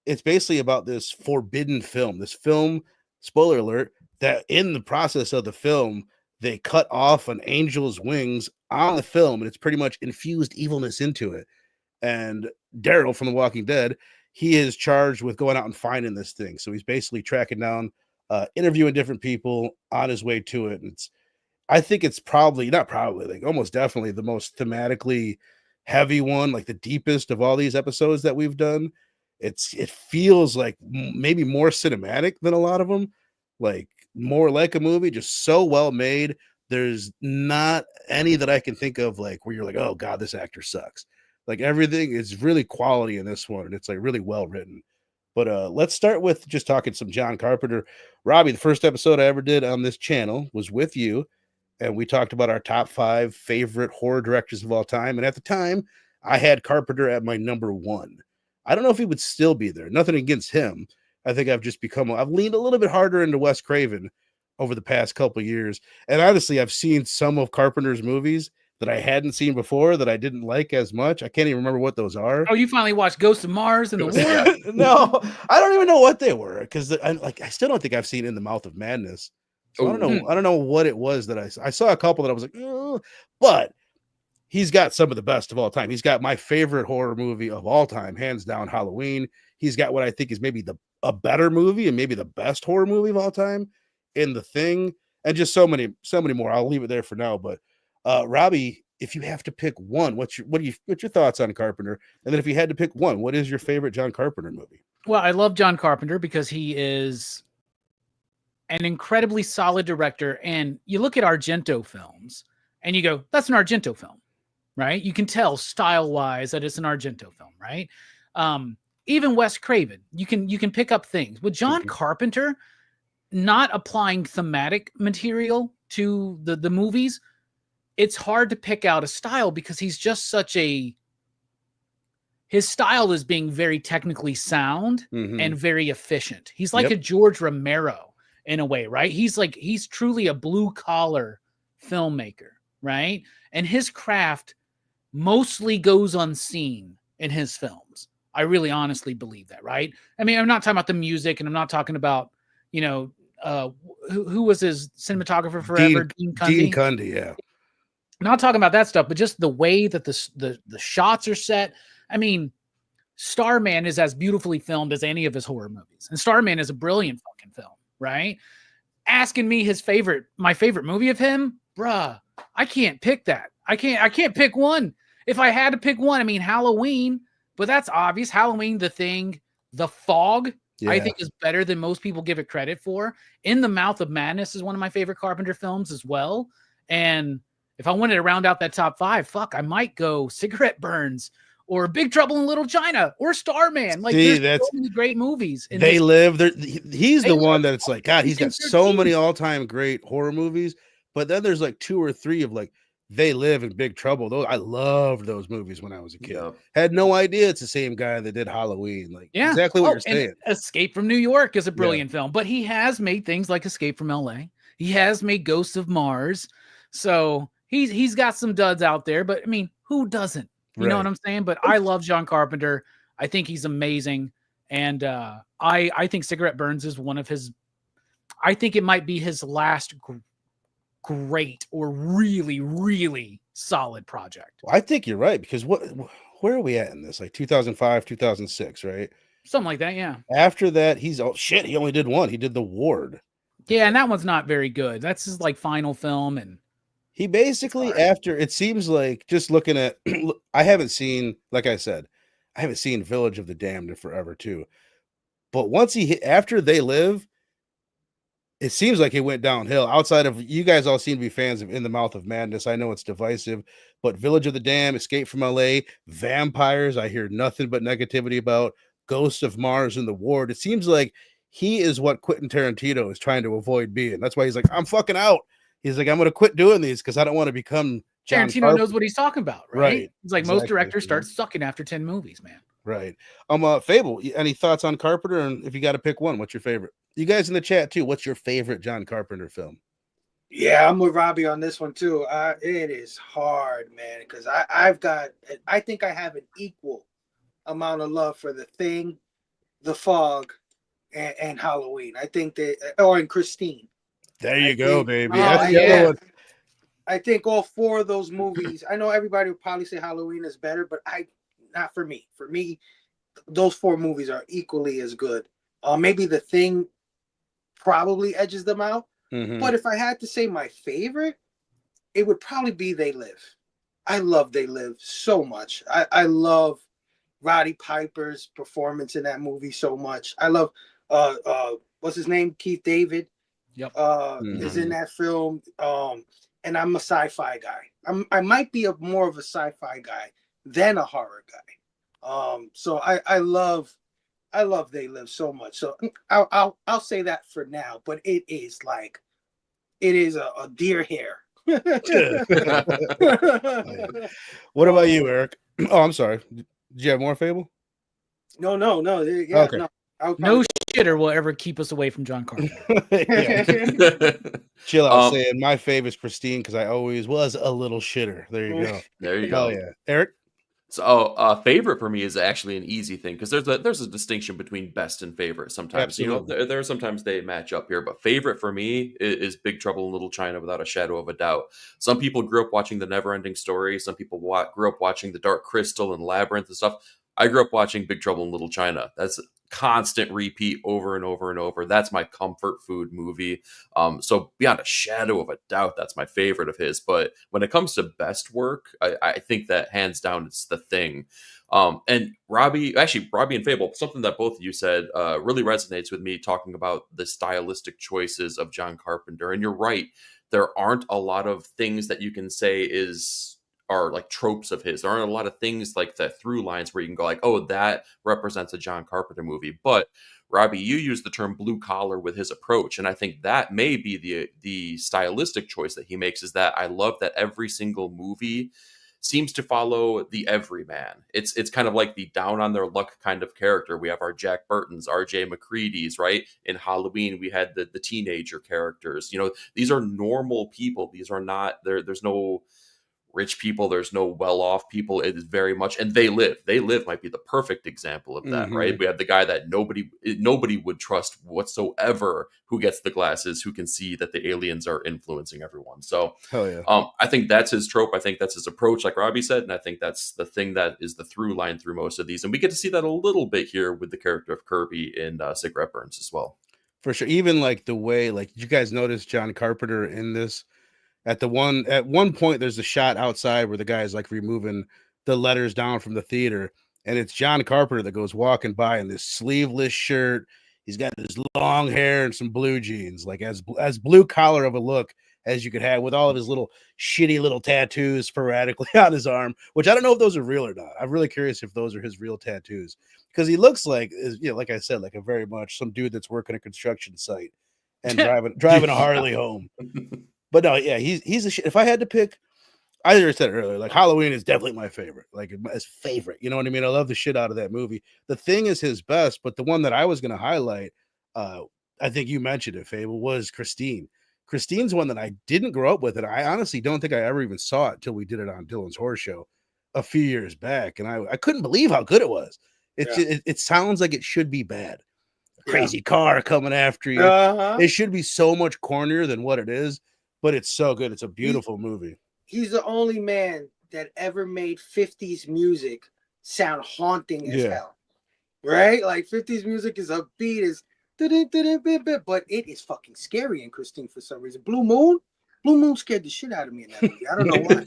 it's basically about this forbidden film. This film, spoiler alert, that in the process of the film, they cut off an angel's wings on the film, and it's pretty much infused evilness into it. And Daryl from The Walking Dead, he is charged with going out and finding this thing. So he's basically tracking down, interviewing different people on his way to it. And I think it's like almost definitely the most thematically heavy one, like the deepest of all these episodes that we've done. It feels like maybe more cinematic than a lot of them, like more like a movie, just so well made. There's not any that I can think of like where you're like, oh god, this actor sucks. Like everything is really quality in this one, and it's like really well written. But let's start with just talking some John Carpenter. Robbie, the first episode I ever did on this channel was with you, and we talked about our top 5 favorite horror directors of all time. And at the time, I had Carpenter at my number 1. I don't know if he would still be there. Nothing against him. I think I've leaned a little bit harder into Wes Craven over the past couple of years. And honestly, I've seen some of Carpenter's movies that I hadn't seen before that I didn't like as much. I can't even remember what those are. Oh, you finally watched Ghost of Mars and the War? No, I don't even know what they were because I still don't think I've seen In the Mouth of Madness. So I don't know what it was that I saw a couple that I was like, oh, but he's got some of the best of all time. He's got my favorite horror movie of all time, hands down, Halloween. He's got what I think is maybe a better movie and maybe the best horror movie of all time in The Thing, and just so many more. I'll leave it there for now. But Robbie, if you have to pick one, what's your thoughts on Carpenter? And then if you had to pick one, what is your favorite John Carpenter movie? Well, I love John Carpenter because he is an incredibly solid director. And you look at Argento films and you go, that's an Argento film, right? You can tell style-wise that it's an Argento film, right? Even Wes Craven, you can pick up things. With John Carpenter, not applying thematic material to the movies, it's hard to pick out a style because he's just such a... His style is being very technically sound and very efficient. He's like a George Romero in a way, right? He's truly a blue collar filmmaker, right? And his craft mostly goes unseen in his films. I really honestly believe that, right? I mean, I'm not talking about the music, and I'm not talking about, who was his cinematographer forever? Dean Cundy. Dean Cundy, yeah. Not talking about that stuff, but just the way that the shots are set. I mean, Starman is as beautifully filmed as any of his horror movies. And Starman is a brilliant fucking film, right? Asking me my favorite movie of him, bruh, I can't pick that. I can't pick one. If I had to pick one, I mean, Halloween, but that's obvious. Halloween, The Thing, The Fog, I think is better than most people give it credit for. In the Mouth of Madness is one of my favorite Carpenter films as well. And if I wanted to round out that top 5, I might go Cigarette Burns or Big Trouble in Little China or Starman. Like, there's so many great movies. They Live. He's the one that it's like, God, he's got so many all-time great horror movies. But then there's like 2 or 3 of like They Live and Big Trouble. I loved those movies when I was a kid. Yeah. Had no idea it's the same guy that did Halloween. Like, exactly what you're saying. Escape from New York is a brilliant film, but he has made things like Escape from LA. He has made Ghosts of Mars. So he's got some duds out there, but I mean, who doesn't? You know what I'm saying? But I love John Carpenter. I think he's amazing. And I think Cigarette Burns is one of his, I think it might be his last great or really, really solid project. Well, I think you're right, because where are we at in this? Like 2005, 2006, right? Something like that, yeah. After that, he only did one. He did The Ward. Yeah, and that one's not very good. That's his like final film, and he basically, after, it seems like, just looking at, I haven't seen, like I said, I haven't seen Village of the Damned in forever too. But once after They Live, it seems like it went downhill. Outside of, you guys all seem to be fans of In the Mouth of Madness. I know it's divisive, but Village of the Damned, Escape from LA, Vampires, I hear nothing but negativity about. Ghosts of Mars and The Ward. It seems like he is what Quentin Tarantino is trying to avoid being. That's why he's like, I'm fucking out. He's like, I'm going to quit doing these because I don't want to become John Tarantino knows what he's talking about, right? He's like, most directors start sucking after 10 movies, man. Right. Fable, any thoughts on Carpenter? And if you got to pick one, what's your favorite? You guys in the chat too, what's your favorite John Carpenter film? Yeah, I'm with Robbie on this one too. It is hard, man, because I think I have an equal amount of love for The Thing, The Fog, and Halloween. I think and Christine. There you go, baby. I think all 4 of those movies, I know everybody would probably say Halloween is better, but not for me. For me, those 4 movies are equally as good. Maybe The Thing probably edges them out. But if I had to say my favorite, it would probably be They Live. I love They Live so much. I love Roddy Piper's performance in that movie so much. I love what's his name? Keith David. Yep. Is in that film. And I'm a sci-fi guy. I might be more of a sci-fi guy than a horror guy. So I love They Live so much. So I'll say that for now, but it is a deer hair. What about you, Eric? Oh, I'm sorry. Did you have more, Fable? No. Yeah, okay. No shitter will ever keep us away from John Carpenter. Chill out, saying my favorite's Pristine because I always was a little shitter. There you go. There you go. Oh yeah, Eric. So, favorite for me is actually an easy thing because there's a distinction between best and favorite. Sometimes, Absolutely. there are sometimes they match up here, but favorite for me is Big Trouble in Little China without a shadow of a doubt. Some people grew up watching The Neverending Story. Some people grew up watching The Dark Crystal and Labyrinth and stuff. I grew up watching Big Trouble in Little China. That's constant repeat over and over and over. That's my comfort food movie. So beyond a shadow of a doubt, that's my favorite of his. But when it comes to best work, I think that hands down it's The Thing. And Robbie and Fable, something that both of you said really resonates with me, talking about the stylistic choices of John Carpenter. And you're right, there aren't a lot of things that you can say are like tropes of his. There aren't a lot of things like that through lines where you can go like, oh, that represents a John Carpenter movie. But Robbie, you used the term blue collar with his approach. And I think that may be the stylistic choice that he makes, is that I love that every single movie seems to follow the everyman. It's kind of like the down on their luck kind of character. We have our Jack Burtons, RJ McCready's, right? In Halloween, we had the teenager characters. These are normal people. These are not there's no rich people, there's no well-off people. It is very much, and they live might be the perfect example of that. Right? We have the guy that nobody would trust whatsoever, who gets the glasses, who can see that the aliens are influencing everyone. So hell yeah. I think that's his trope. I think that's his approach, like Robbie said, and I think that's the thing that is the through line through most of these. And we get to see that a little bit here with the character of Kirby in Cigarette Burns as well. For sure. Even like the way, like, you guys notice John Carpenter in this. At one point, there's a shot outside where the guy is like removing the letters down from the theater, and it's John Carpenter that goes walking by in this sleeveless shirt. He's got this long hair and some blue jeans, like as blue collar of a look as you could have, with all of his little shitty little tattoos sporadically on his arm, which I don't know if those are real or not. I'm really curious if those are his real tattoos, because he looks like, like I said, like a very much some dude that's working a construction site and driving a Harley home. But no, yeah, he's a shit. If I had to pick, I already said it earlier, like Halloween is definitely my favorite, like his favorite. You know what I mean? I love the shit out of that movie. The Thing is his best, but the one that I was going to highlight, I think you mentioned it, Fable, was Christine. Christine's one that I didn't grow up with, and I honestly don't think I ever even saw it till we did it on Dylan's Horror Show a few years back, and I couldn't believe how good it was. It sounds like it should be bad. Crazy car coming after you. It should be so much cornier than what it is. But it's so good. It's a beautiful movie. He's the only man that ever made 50s music sound haunting as hell. Right? Like 50s music is upbeat, but it is fucking scary in Christine for some reason. Blue Moon scared the shit out of me in that movie. I don't know why.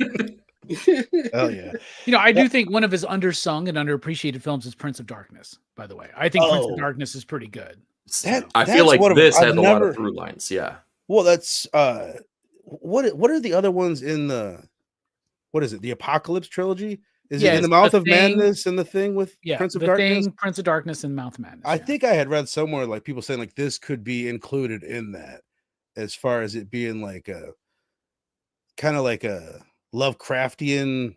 Hell yeah. I do think one of his undersung and underappreciated films is Prince of Darkness, by the way. I think Prince of Darkness is pretty good. I feel like this has a lot of through lines. Yeah. Well, that's what are the other ones in what is it? The Apocalypse trilogy? Is it in the Mouth of Madness and The Thing with Prince of Darkness? Prince of Darkness and Mouth of Madness. I think I had read somewhere like people saying like this could be included in that, as far as it being like a kind of like a Lovecraftian,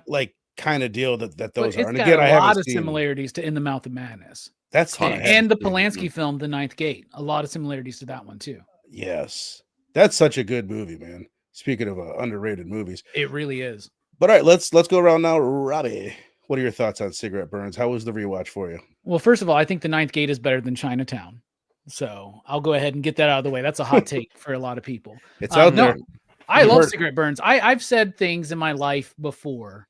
like kind of deal that those are. And again, I have a lot of similarities to In the Mouth of Madness. That's and the Polanski film, The Ninth Gate. A lot of similarities to that one too. Yes. That's such a good movie, man. Speaking of underrated movies. It really is. But all right, let's go around now. Robbie, what are your thoughts on Cigarette Burns? How was the rewatch for you? Well, first of all, I think The Ninth Gate is better than Chinatown. So I'll go ahead and get that out of the way. That's a hot take for a lot of people. It's out there. I love Cigarette Burns. I've said things in my life before.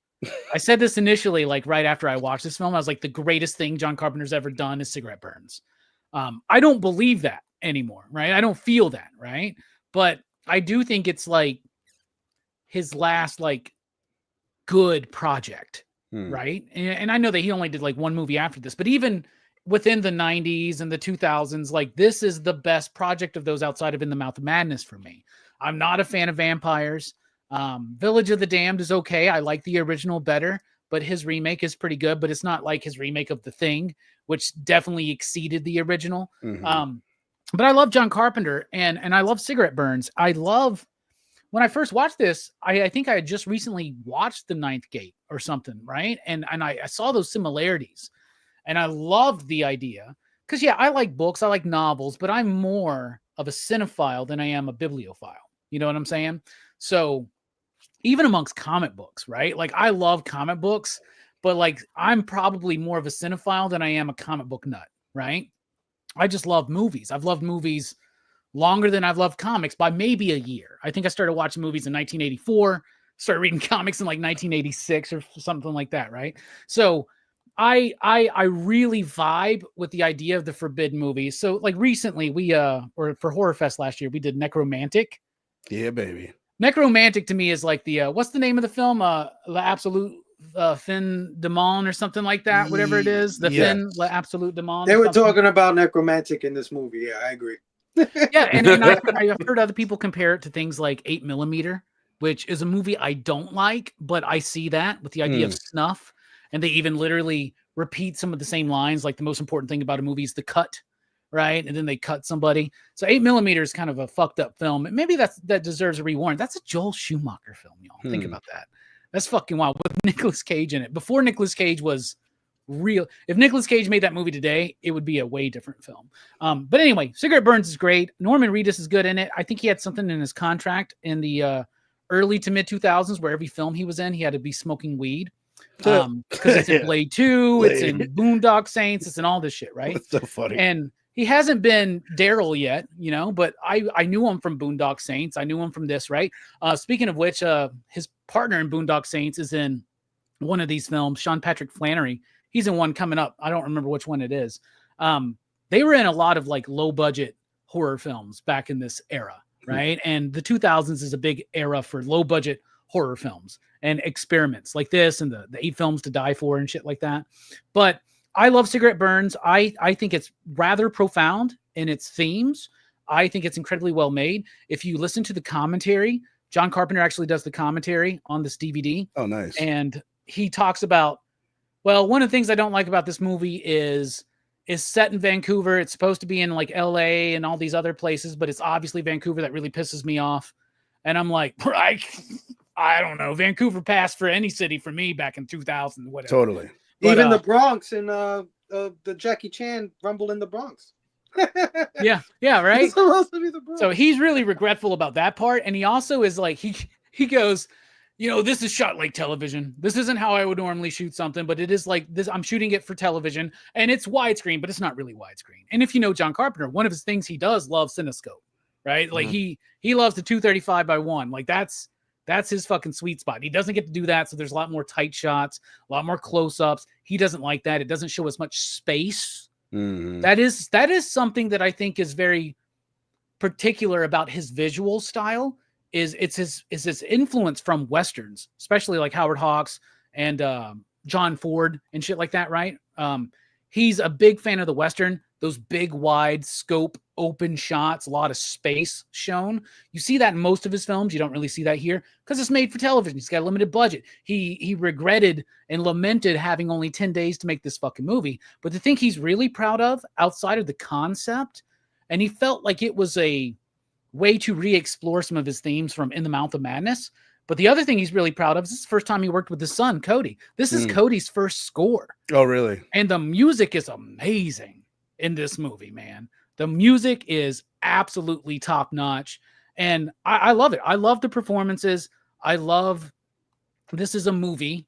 I said this initially, like right after I watched this film. I was like, the greatest thing John Carpenter's ever done is Cigarette Burns. I don't believe that anymore, right? I don't feel that, right? But I do think it's like his last like good project, right? And I know that he only did like one movie after this, but even within the 90s and the 2000s, like this is the best project of those outside of In the Mouth of Madness for me. I'm not a fan of vampires. Village of the Damned is okay. I like the original better, but his remake is pretty good, but it's not like his remake of The Thing, which definitely exceeded the original. But I love John Carpenter and I love Cigarette Burns. I love, when I first watched this, I think I had just recently watched The Ninth Gate or something, right? And I saw those similarities and I loved the idea because, I like books, I like novels, but I'm more of a cinephile than I am a bibliophile. You know what I'm saying? So even amongst comic books, right? Like I love comic books, but like I'm probably more of a cinephile than I am a comic book nut, right? I just love movies. I've loved movies longer than I've loved comics by maybe a year. I think I started watching movies in 1984, started reading comics in like 1986 or something like that, right? So I really vibe with the idea of the forbidden movies. So like recently we or for Horror Fest last year we did Necromantic. Yeah, baby. Necromantic to me is like the what's the name of the film? La Absolute Fin Demon or something like that. Whatever it is, the Yes. Fin La Absolute Demon. They or were something. talking about Necromantic in this movie. Yeah, I agree. Yeah, and I've heard other people compare it to things like 8mm, which is a movie I don't like, but I see that with the idea of snuff, and they even literally repeat some of the same lines. Like the most important thing about a movie is the cut, right? And then they cut somebody. So 8mm is kind of a fucked up film. Maybe that deserves a rewarrant. That's a Joel Schumacher film, y'all. Think about that. That's fucking wild with Nicolas Cage in it. Before Nicolas Cage was real. If Nicolas Cage made that movie today, it would be a way different film. But anyway, Cigarette Burns is great. Norman Reedus is good in it. I think he had something in his contract in the early to mid 2000s where every film he was in, he had to be smoking weed. Because it's in Blade 2, it's in Boondock Saints, it's in all this shit, right? That's so funny. And he hasn't been Daryl yet, you know, but I knew him from Boondock Saints. I knew him from this, right? Speaking of which, his partner in Boondock Saints is in one of these films, Sean Patrick Flannery. He's in one coming up. I don't remember which one it is. They were in a lot of like low budget horror films back in this era, right? And the 2000s is a big era for low budget horror films and experiments like this and the 8 films to die for and shit like that. But I love Cigarette Burns. I think it's rather profound in its themes. I think it's incredibly well made. If you listen to the commentary, John Carpenter actually does the commentary on this DVD. Oh, nice. And he talks about, well, one of the things I don't like about this movie is set in Vancouver. It's supposed to be in like LA and all these other places, but it's obviously Vancouver that really pisses me off. And I'm like, I don't know. Vancouver passed for any city for me back in 2000, whatever. Totally. But, even the Bronx and the Jackie Chan Rumble in the Bronx. yeah, right. It's supposed to be the Bronx. So he's really regretful about that part, and he also is like he goes, you know, this is shot like television. This isn't how I would normally shoot something, but it is like this. I'm shooting it for television, and it's widescreen, but it's not really widescreen. And if you know John Carpenter, one of his things he does love cinescope, right? Like he loves the 235x1. Like that's his fucking sweet spot. He doesn't get to do that, so there's a lot more tight shots, a lot more close-ups. He doesn't like that. It doesn't show as much space. That is something that I think is very particular about his visual style. Is his influence from westerns, especially like Howard Hawks and John Ford and shit like that, right? He's a big fan of the western. Those big, wide scope, open shots, a lot of space shown. You see that in most of his films. You don't really see that here because it's made for television. He's got a limited budget. He regretted and lamented having only 10 days to make this fucking movie. But the thing he's really proud of outside of the concept, and he felt like it was a way to re-explore some of his themes from In the Mouth of Madness. But the other thing he's really proud of is this is the first time he worked with his son, Cody. This is Cody's first score. Oh, really? And the music is amazing in this movie, man. The music is absolutely top notch. And I love it. I love the performances. I love this is a movie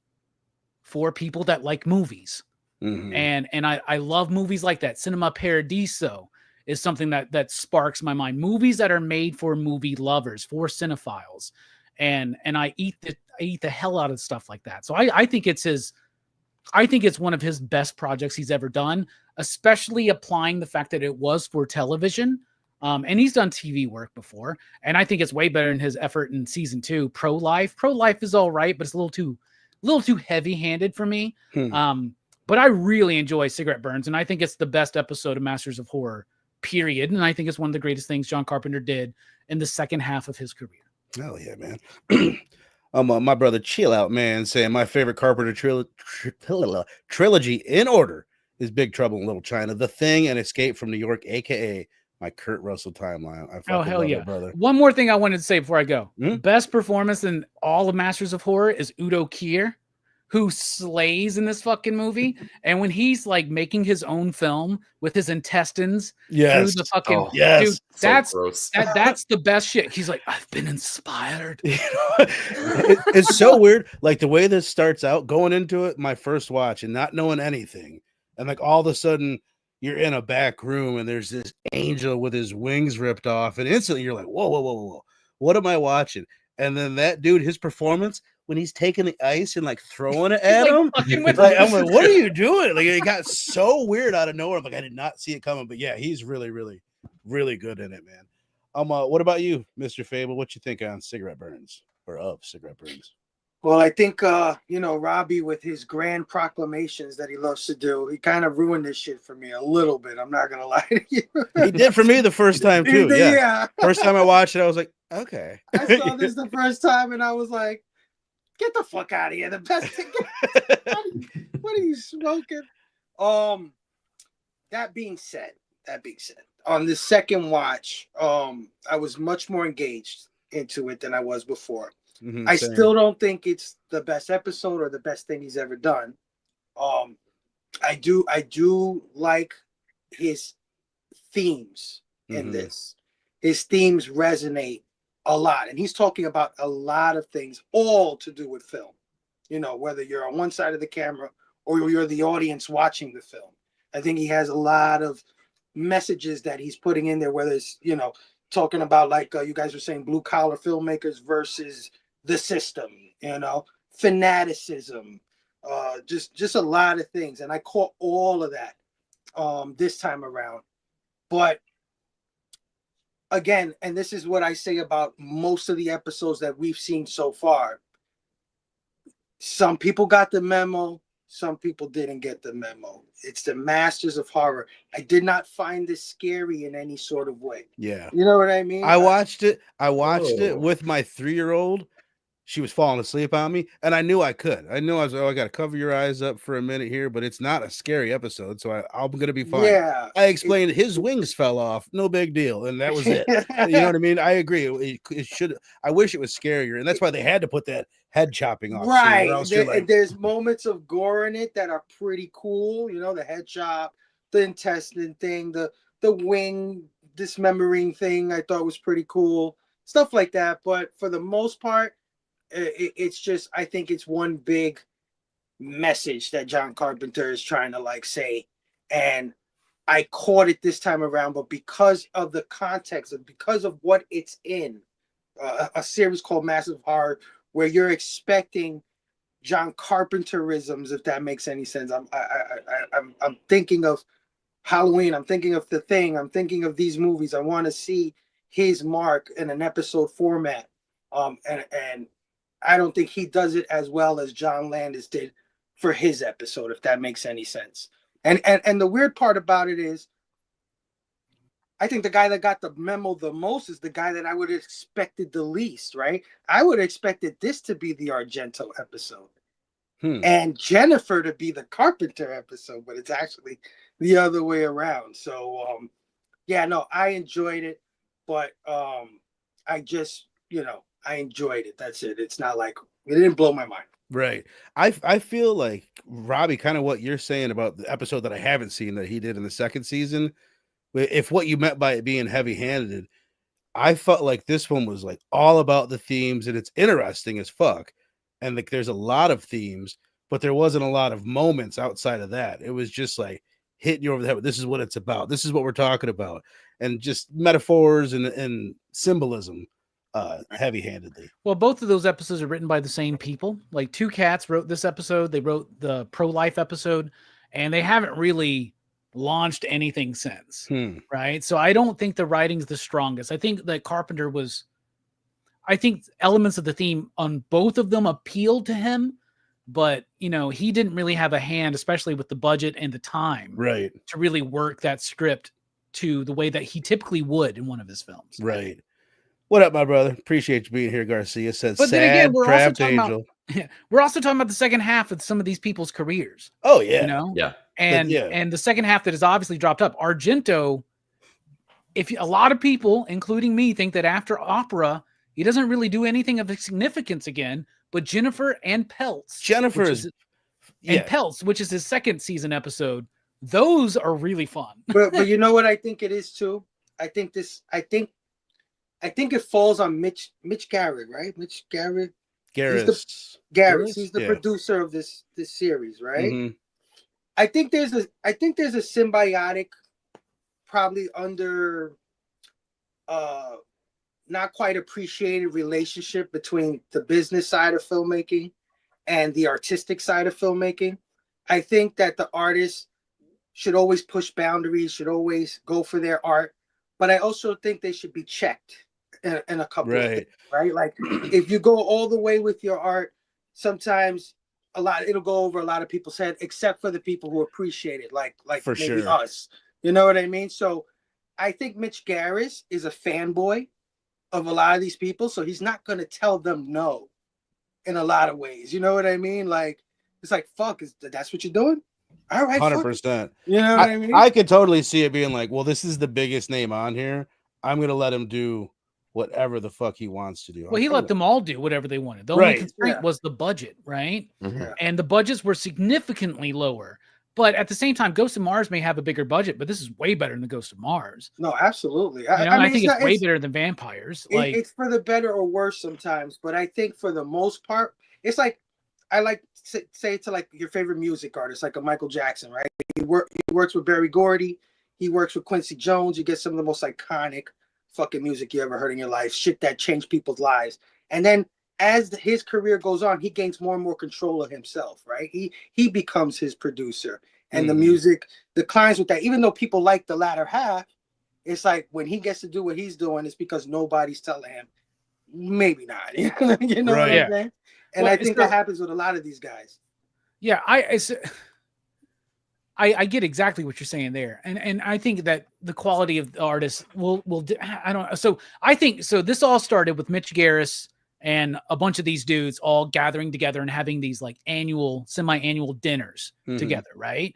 for people that like movies. And I love movies like that. Cinema Paradiso is something that sparks my mind. Movies that are made for movie lovers, for cinephiles. And I eat the hell out of stuff like that. So I think it's one of his best projects he's ever done, especially applying the fact that it was for television. And he's done TV work before. And I think it's way better in his effort in season 2, Pro Life. Pro Life is all right, but it's a little too heavy handed for me. But I really enjoy Cigarette Burns. And I think it's the best episode of Masters of Horror, period. And I think it's one of the greatest things John Carpenter did in the second half of his career. Hell yeah, man. My brother Chill Out Man saying my favorite Carpenter trilogy in order is Big Trouble in Little China, The Thing, and Escape from New York, aka my Kurt Russell timeline. Oh hell yeah, brother. One more thing I wanted to say before I go: best performance in all of Masters of Horror is Udo Kier, who slays in this fucking movie. And when he's like making his own film with his intestines through the fucking dude, that's the best shit. He's like, I've been inspired. It's so weird. Like the way this starts out, going into it, my first watch and not knowing anything. And like all of a sudden you're in a back room and there's this angel with his wings ripped off. And instantly you're like, whoa. What am I watching? And then that dude, his performance when he's taking the ice and like throwing it He's, at like, him. fucking with Like, him. I'm like, what are you doing? Like, it got so weird out of nowhere. I'm like, I did not see it coming. But yeah, he's really, really, really good in it, man. What about you, Mr. Fable? What you think on cigarette burns or of cigarette burns? Well, I think Robbie with his grand proclamations that he loves to do, he kind of ruined this shit for me a little bit. I'm not gonna lie to you. He did for me the first time too. Yeah. Yeah. First time I watched it, I was like, okay. I saw this the first time and I was like, get the fuck out of here. The best thing. What are you smoking? That being said, on the second watch, I was much more engaged into it than I was before. I Same. still don't think it's the best episode or the best thing he's ever done. I do like his themes in this. His themes resonate a lot, and he's talking about a lot of things, all to do with film. You know, whether you're on one side of the camera or you're the audience watching the film. I think he has a lot of messages that he's putting in there, whether it's, talking about, like you guys were saying, blue collar filmmakers versus the system, fanaticism, just a lot of things. And I caught all of that this time around. But again, and this is what I say about most of the episodes that we've seen so far. Some people got the memo. Some people didn't get the memo. It's the masters of horror. I did not find this scary in any sort of way. Yeah. You know what I mean? I watched it with my 3-year-old. She was falling asleep on me, and I knew I could. I knew I was, I got to cover your eyes up for a minute here, but it's not a scary episode, so I'm going to be fine. Yeah. I explained his wings fell off. No big deal. And that was it. You know what I mean? I agree. It should. I wish it was scarier, and that's why they had to put that head chopping off. Right. Like, there's moments of gore in it that are pretty cool. The head chop, the intestine thing, the wing dismembering thing I thought was pretty cool. Stuff like that. But for the most part, it's just, I think it's one big message that John Carpenter is trying to say. And I caught it this time around, but because of the context and because of what it's in, a series called Massive Horror, where you're expecting John Carpenterisms, if that makes any sense. I'm thinking of Halloween. I'm thinking of The Thing. I'm thinking of these movies. I want to see his mark in an episode format. And I don't think he does it as well as John Landis did for his episode, if that makes any sense. And the weird part about it is, I think the guy that got the memo the most is the guy that I would have expected the least, right? I would have expected this to be the Argento episode and Jennifer to be the Carpenter episode, but it's actually the other way around. So, I enjoyed it, but I just, I enjoyed it. That's it. It's not like it didn't blow my mind. Right. I feel like, Robbie, kind of what you're saying about the episode that I haven't seen that he did in the second season. If what you meant by it being heavy-handed, I felt like this one was all about the themes, and it's interesting as fuck. And there's a lot of themes, but there wasn't a lot of moments outside of that. It was just hitting you over the head with, this is what it's about. This is what we're talking about. And just metaphors and symbolism heavy-handedly. Well, both of those episodes are written by the same people. Two Cats wrote this episode. They wrote the pro-life episode, and they haven't really launched anything since. Right. So I don't think the writing's the strongest. I think that Carpenter I think elements of the theme on both of them appealed to him, but he didn't really have a hand, especially with the budget and the time, right, to really work that script to the way that he typically would in one of his films. Right. What up, my brother? Appreciate you being here, Garcia. Said, but sad, then again, we're also talking about the second half of some of these people's careers. Oh yeah. Yeah. And the second half that has obviously dropped up. Argento, a lot of people, including me, think that after Opera, he doesn't really do anything of significance again. But Jennifer and Peltz, Peltz, which is his second season episode, those are really fun. but you know what I think it is too? I think it falls on Mitch Garrett, right? Mitch Garrett. Garris. He's the producer of this series, right? Mm-hmm. I think there's a symbiotic, probably under not quite appreciated relationship between the business side of filmmaking and the artistic side of filmmaking. I think that the artists should always push boundaries, should always go for their art, but I also think they should be checked in a couple of things, right? Like if you go all the way with your art, sometimes it'll go over a lot of people's head, except for the people who appreciate it, like for maybe sure. us. You know what I mean? So I think Mitch Garris is a fanboy of a lot of these people, so he's not going to tell them no in a lot of ways. You know what I mean? Like, it's like, fuck, that's what you're doing? All right, 100%. You know what I mean? I could totally see it being like, well, this is the biggest name on here. I'm going to let him do whatever the fuck he wants to do. Well, he let them all do whatever they wanted. The only constraint was the budget, right? Mhm. And the budgets were significantly lower. But at the same time, Ghost of Mars may have a bigger budget, but this is way better than Ghost of Mars. No, absolutely. I think it's way better than Vampires. It's for the better or worse sometimes, but I think for the most part, it's like I like to say to like your favorite music artist, like a Michael Jackson, right? He works with Berry Gordy, he works with Quincy Jones. You get some of the most iconic fucking music you ever heard in your life, shit that changed people's lives. And then as his career goes on, he gains more and more control of himself, right? He becomes his producer, and the music declines with that. Even though people like the latter half, it's like when he gets to do what he's doing, it's because nobody's telling him, maybe not. You know what I'm saying? And I think that happens with a lot of these guys. Yeah, I get exactly what you're saying there, and I think that the quality of the artists will I don't. So I think so. This all started with Mitch Garris and a bunch of these dudes all gathering together and having these like semi-annual dinners together, right?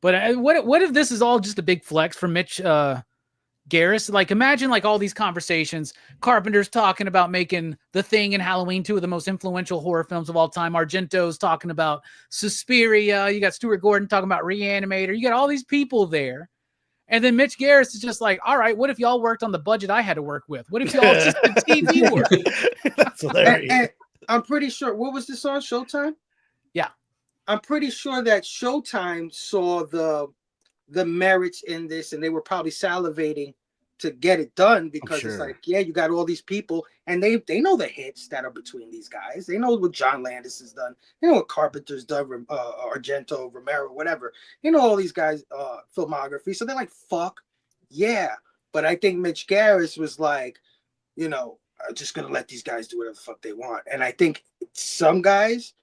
But what if this is all just a big flex for Mitch Garris? Like, imagine like all these conversations. Carpenter's talking about making The Thing and Halloween, two of the most influential horror films of all time. Argento's talking about Suspiria. You got Stuart Gordon talking about Reanimator. You got all these people there. And then Mitch Garris is just like, all right, what if y'all worked on the budget I had to work with? What if y'all just did TV work? That's hilarious. And I'm pretty sure, what was this on, Showtime? Yeah. I'm pretty sure that Showtime saw the merits in this, and they were probably salivating to get it done because it's like, yeah, you got all these people, and they know the hits that are between these guys. They know what John Landis has done. They know what Carpenter's done, Argento, Romero, whatever. You know all these guys' filmography. So they're like, fuck, yeah. But I think Mitch Garris was like, I'm just going to let these guys do whatever the fuck they want. And I think some guys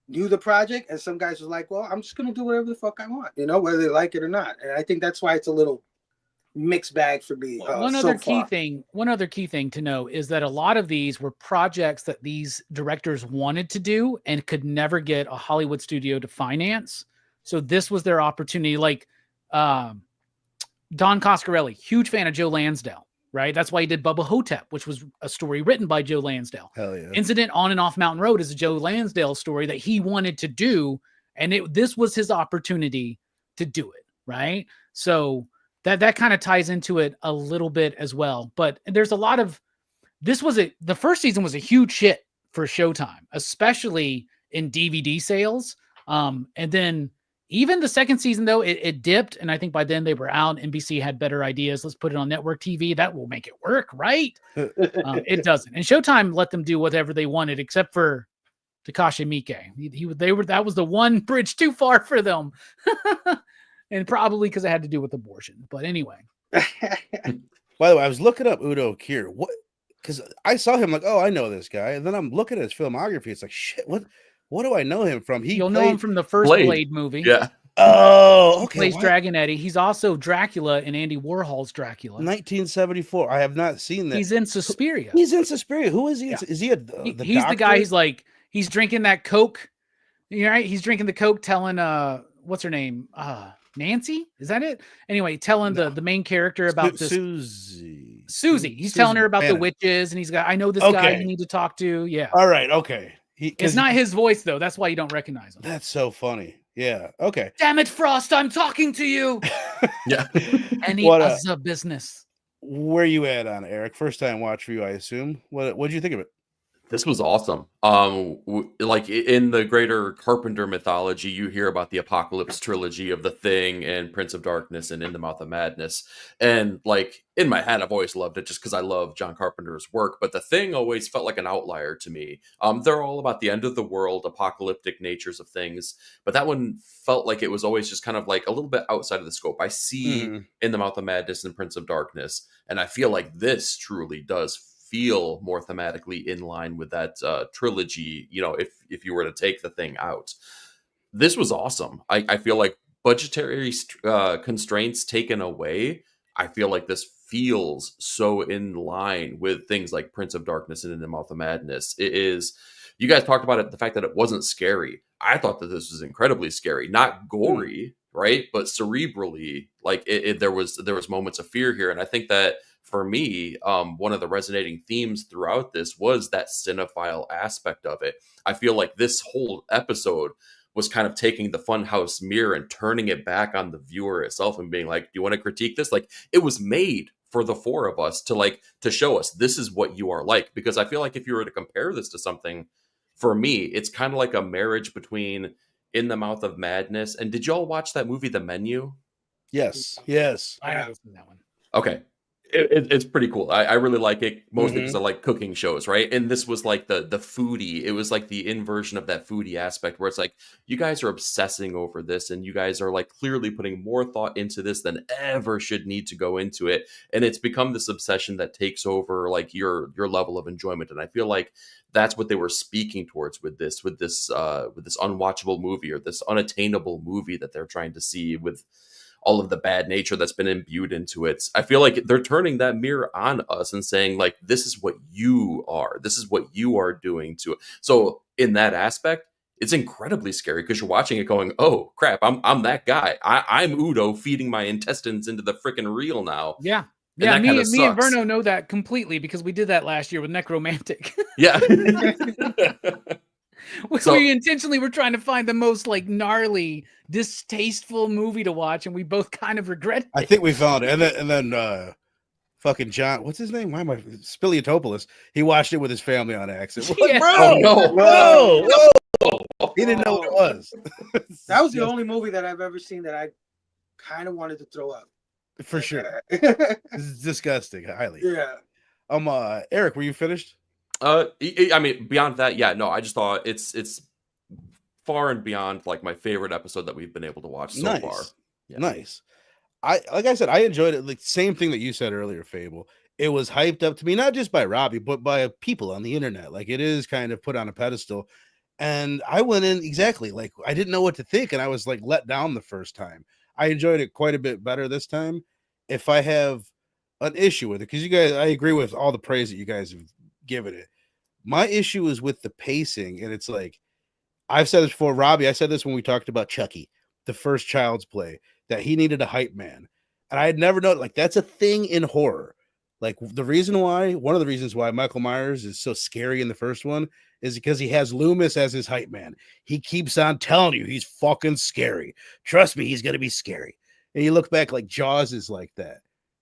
knew the project, and some guys were like, well, I'm just going to do whatever the fuck I want, whether they like it or not. And I think that's why it's a little mixed bag for me. One other key thing to know is that a lot of these were projects that these directors wanted to do and could never get a Hollywood studio to finance. So this was their opportunity. Like Don Coscarelli, huge fan of Joe Lansdale, right? That's why he did Bubba Hotep, which was a story written by Joe Lansdale. Hell yeah. Incident on and Off Mountain Road is a Joe Lansdale story that he wanted to do, and this was his opportunity to do it, right? So that kind of ties into it a little bit as well. But there's a lot of the first season was a huge hit for Showtime, especially in DVD sales. And then even the second season, though, it dipped. And I think by then they were out. NBC had better ideas. Let's put it on network TV. That will make it work, right? It doesn't. And Showtime let them do whatever they wanted, except for Takashi Miike. That was the one bridge too far for them. And probably because it had to do with abortion. But anyway. By the way, I was looking up Udo Kier. Because I saw him like, oh, I know this guy. And then I'm looking at his filmography. It's like, shit, what do I know him from? You'll know him from the first Blade movie. Yeah. Oh, okay. He plays Dragon Eddie. He's also Dracula in Andy Warhol's Dracula. 1974. I have not seen that. He's in Suspiria. He's in Suspiria. Who is he? Yeah. Is he he's the guy. He's drinking that Coke. Right? He's drinking the Coke, telling what's her name? Nancy? Is that it? Anyway, telling the main character about this Susie. He's telling her about the witches, and I know this guy you need to talk to. Yeah. All right. Okay. It's not his voice though. That's why you don't recognize him. That's so funny. Yeah. Okay. Damn it, Frost! I'm talking to you. Yeah. Any other business? Where you at on it, Eric? First time watch for you, I assume. What'd you think of it? This was awesome. Like in the greater Carpenter mythology, you hear about the Apocalypse trilogy of The Thing and Prince of Darkness and In the Mouth of Madness. And like in my head, I've always loved it just because I love John Carpenter's work. But The Thing always felt like an outlier to me. They're all about the end of the world, apocalyptic natures of things. But that one felt like it was always just kind of like a little bit outside of the scope. I see In the Mouth of Madness and Prince of Darkness, and I feel like this truly does feel more thematically in line with that trilogy. You know, if you were to take The Thing out, this was awesome. I feel like budgetary constraints taken away, I feel like this feels so in line with things like Prince of Darkness and In the Mouth of Madness. It is. You guys talked about it, the fact that it wasn't scary. I thought that this was incredibly scary, not gory, right, but cerebrally. Like there was moments of fear here, and I think that for me, one of the resonating themes throughout this was that cinephile aspect of it. I feel like this whole episode was kind of taking the funhouse mirror and turning it back on the viewer itself and being like, do you want to critique this? Like, it was made for the four of us to show us this is what you are like. Because I feel like if you were to compare this to something, for me, it's kind of like a marriage between In the Mouth of Madness. And did y'all watch that movie, The Menu? Yes. I haven't seen that one. Okay. It's pretty cool. I really like it, mostly because I like cooking shows, right? And this was like the foodie. It was like the inversion of that foodie aspect where it's like, you guys are obsessing over this and you guys are like clearly putting more thought into this than ever should need to go into it. And it's become this obsession that takes over like your level of enjoyment. And I feel like that's what they were speaking towards with this unwatchable movie, or this unattainable movie that they're trying to see with all of the bad nature that's been imbued into it. I feel like they're turning that mirror on us and saying, like, this is what you are. This is what you are doing to it. So in that aspect, it's incredibly scary because you're watching it going, oh, crap, I'm that guy. I'm Udo feeding my intestines into the freaking reel now. Yeah. And yeah, me and sucks. Verno know that completely because we did that last year with Necromantic. Yeah. We intentionally were trying to find the most like gnarly, distasteful movie to watch, and we both kind of regret it. I think we found it. And then fucking John, what's his name? Why am I Spiliotopoulos? He watched it with his family on accident. Yeah. Bro, Oh, no. He didn't know what it was. That was the only movie that I've ever seen that I kind of wanted to throw up. For sure. Yeah. This is disgusting, highly. Yeah. Eric, were you finished? I mean, beyond that, yeah, no, I just thought it's far and beyond like my favorite episode that we've been able to watch so far. Yeah. Nice. Like I said, I enjoyed it. Like same thing that you said earlier, Fable. It was hyped up to me, not just by Robbie, but by people on the internet. Like it is kind of put on a pedestal. And I went in exactly like I didn't know what to think, and I was like let down the first time. I enjoyed it quite a bit better this time. If I have an issue with it, because you guys, I agree with all the praise that you guys have given it. My issue is with the pacing, and it's like I've said this before, Robbie. I said this when we talked about Chucky, the first Child's Play, that he needed a hype man, and I had never known like that's a thing in horror. Like one of the reasons why Michael Myers is so scary in the first one is because he has Loomis as his hype man. He keeps on telling you he's fucking scary. Trust me, he's gonna be scary. And you look back, like Jaws is like that.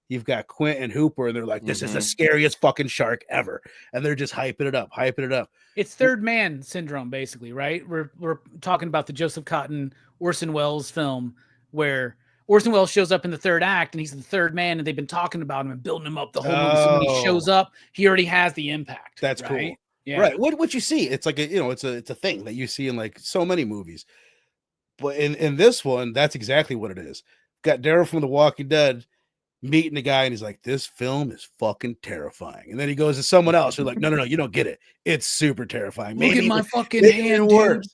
You've got Quint and Hooper, and they're like, this is the scariest fucking shark ever. And they're just hyping it up. It's third man syndrome, basically, right? We're talking about the Joseph Cotton, Orson Welles film where Orson Welles shows up in the third act and he's the third man, and they've been talking about him and building him up the whole movie. So when he shows up, he already has the impact. That's right? cool. Yeah. Right. What you see, it's like it's a thing that you see in like so many movies. But in this one, that's exactly what it is. Got Daryl from The Walking Dead meeting the guy, and he's like, this film is fucking terrifying. And then he goes to someone else who's like, no, you don't get it. It's super terrifying. Look at my fucking hand, worse.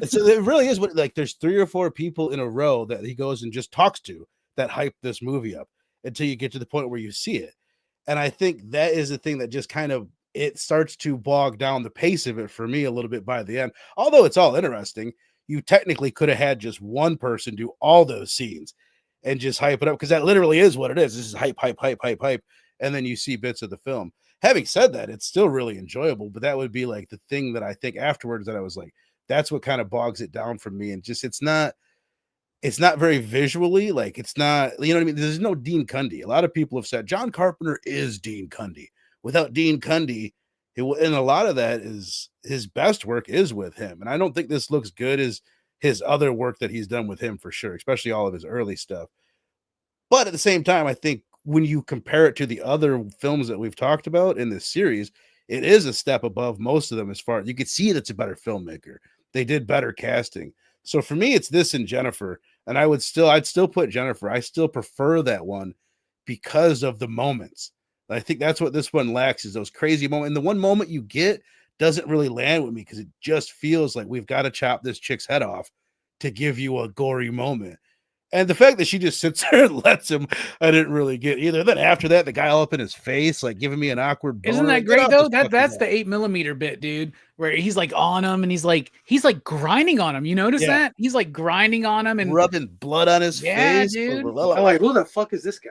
So it really is what, like, there's 3 or 4 people in a row that he goes and just talks to that hype this movie up until you get to the point where you see it. And I think that is the thing that just kind of, it starts to bog down the pace of it for me a little bit by the end. Although it's all interesting, you technically could have had just one person do all those scenes and just hype it up, because that literally is what it is. This is hype. And then you see bits of the film. Having said that, it's still really enjoyable, but that would be like the thing that I think afterwards that I was like, that's what kind of bogs it down for me. And just, it's not very visually, like it's not, you know what I mean? There's no Dean Cundy. A lot of people have said John Carpenter is Dean Cundy. Without Dean Cundy, And a lot of that is his best work is with him. And I don't think this looks good as his other work that he's done with him for sure, especially all of his early stuff. But at the same time, I think when you compare it to the other films that we've talked about in this series, it is a step above most of them as far as you can see it's a better filmmaker. They did better casting. So for me, it's this and Jennifer. And I'd still put Jennifer. I still prefer that one because of the moments. I think that's what this one lacks is those crazy moments. And the one moment you get doesn't really land with me because it just feels like we've got to chop this chick's head off to give you a gory moment. And the fact that she just sits there and lets him, I didn't really get either. Then after that, the guy all up in his face, like giving me an awkward. Isn't that great though? That's the 8mm bit, dude, where he's like on him and he's like grinding on him. You notice that? He's like grinding on him and rubbing blood on his face. Dude. I'm like, who the fuck is this guy?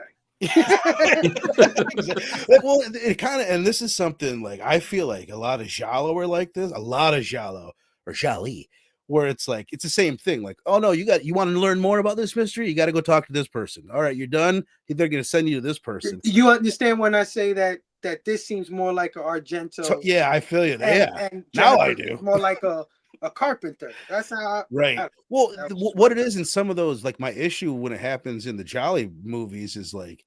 Well, it kind of, and this is something like I feel like a lot of giallo are like this, a lot of giallo or jali, where it's like it's the same thing. Like, oh no, you want to learn more about this mystery? You got to go talk to this person. All right, you're done. They're going to send you to this person. You understand when I say that this seems more like an Argento? So, yeah, I feel you. And now I do. More like a Carpenter. That's how. What it is in some of those, like my issue when it happens in the Jolly movies is like.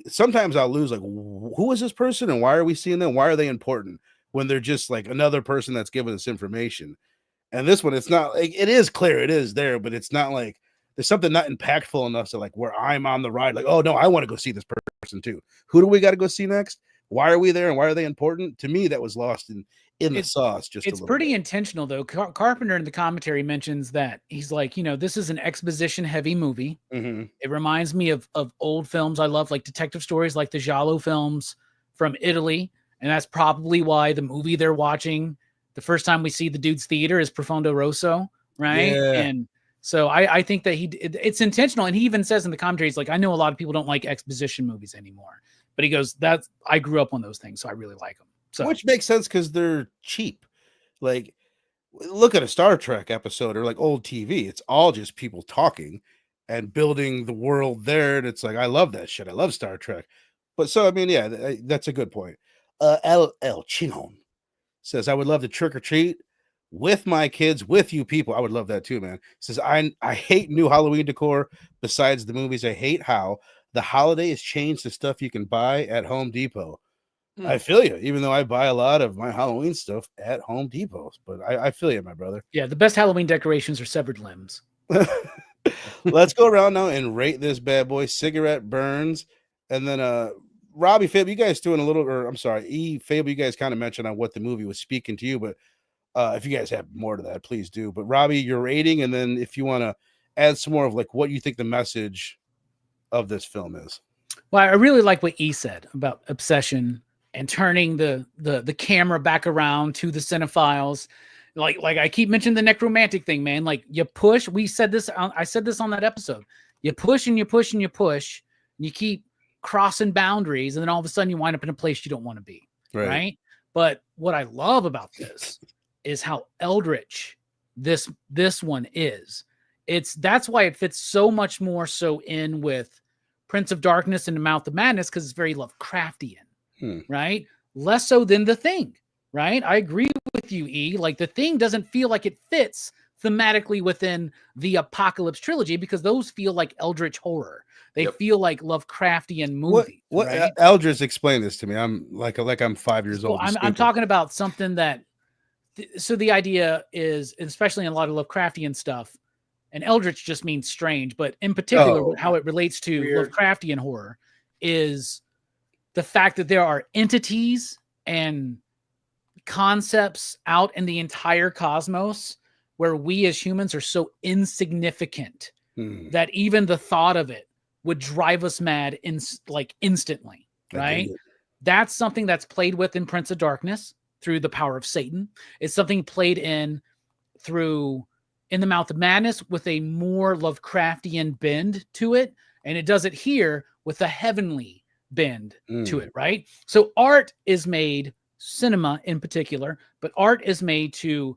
Sometimes I'll lose like who is this person and why are we seeing them? Why are they important when they're just like another person that's giving us information? And this one, it's not like it is clear, it is there, but it's not like there's something not impactful enough to like where I'm on the ride, like, oh no, I want to go see this person too. Who do we got to go see next? Why are we there and why are they important? To me, that was lost in the sauce. It's pretty intentional though. Carpenter in the commentary mentions that he's like, this is an exposition heavy movie. Mm-hmm. It reminds me of old films I love, like detective stories, like the giallo films from Italy. And that's probably why the movie they're watching the first time we see the dude's theater is Profondo Rosso, right? Yeah. And so I think that it's intentional. And he even says in the commentary, he's like, I know a lot of people don't like exposition movies anymore, but he goes, I grew up on those things, so I really like them. So, which makes sense because they're cheap. Like, look at a Star Trek episode or like old TV. It's all just people talking and building the world there. And it's like, I love that shit. I love Star Trek. But so, I mean, yeah, that's a good point. El Chinon says, I would love to trick or treat with my kids, with you people. I would love that too, man. Says, I hate new Halloween decor besides the movies. I hate how the holiday has changed the stuff you can buy at Home Depot. I feel you, even though I buy a lot of my Halloween stuff at Home Depot. But I feel you, my brother. Yeah, the best Halloween decorations are severed limbs. Let's go around now and rate this bad boy. Cigarette burns. And then Robbie, Fable, you guys doing a little, or I'm sorry, Fable, you guys kind of mentioned on what the movie was speaking to you. But if you guys have more to that, please do. But Robbie, your rating, and then if you want to add some more of like what you think the message of this film is. Well, I really like what E said about obsession and turning the camera back around to the cinephiles. Like I keep mentioning the necromantic thing, man. Like you push, I said this on that episode. You push and you push and you push, and you keep crossing boundaries, and then all of a sudden you wind up in a place you don't want to be. Right? But what I love about this is how eldritch this one is. That's why it fits so much more so in with Prince of Darkness and the Mouth of Madness, because it's very Lovecraftian. Right? Less so than The Thing, right? I agree with you, E. Like The Thing doesn't feel like it fits thematically within the Apocalypse trilogy because those feel like eldritch horror. They feel like Lovecraftian movies. What right? Eldritch, explain this to me. I'm like I'm 5 years old. I'm talking about something that. So the idea is, especially in a lot of Lovecraftian stuff, and eldritch just means strange, but in particular, how it relates to Lovecraftian horror is the fact that there are entities and concepts out in the entire cosmos where we as humans are so insignificant that even the thought of it would drive us mad instantly, right? That's something that's played with in Prince of Darkness through the power of Satan. It's something played in through In the Mouth of Madness with a more Lovecraftian bend to it. And it does it here with a heavenly bend to it, right? So art is made, cinema in particular, but art is made to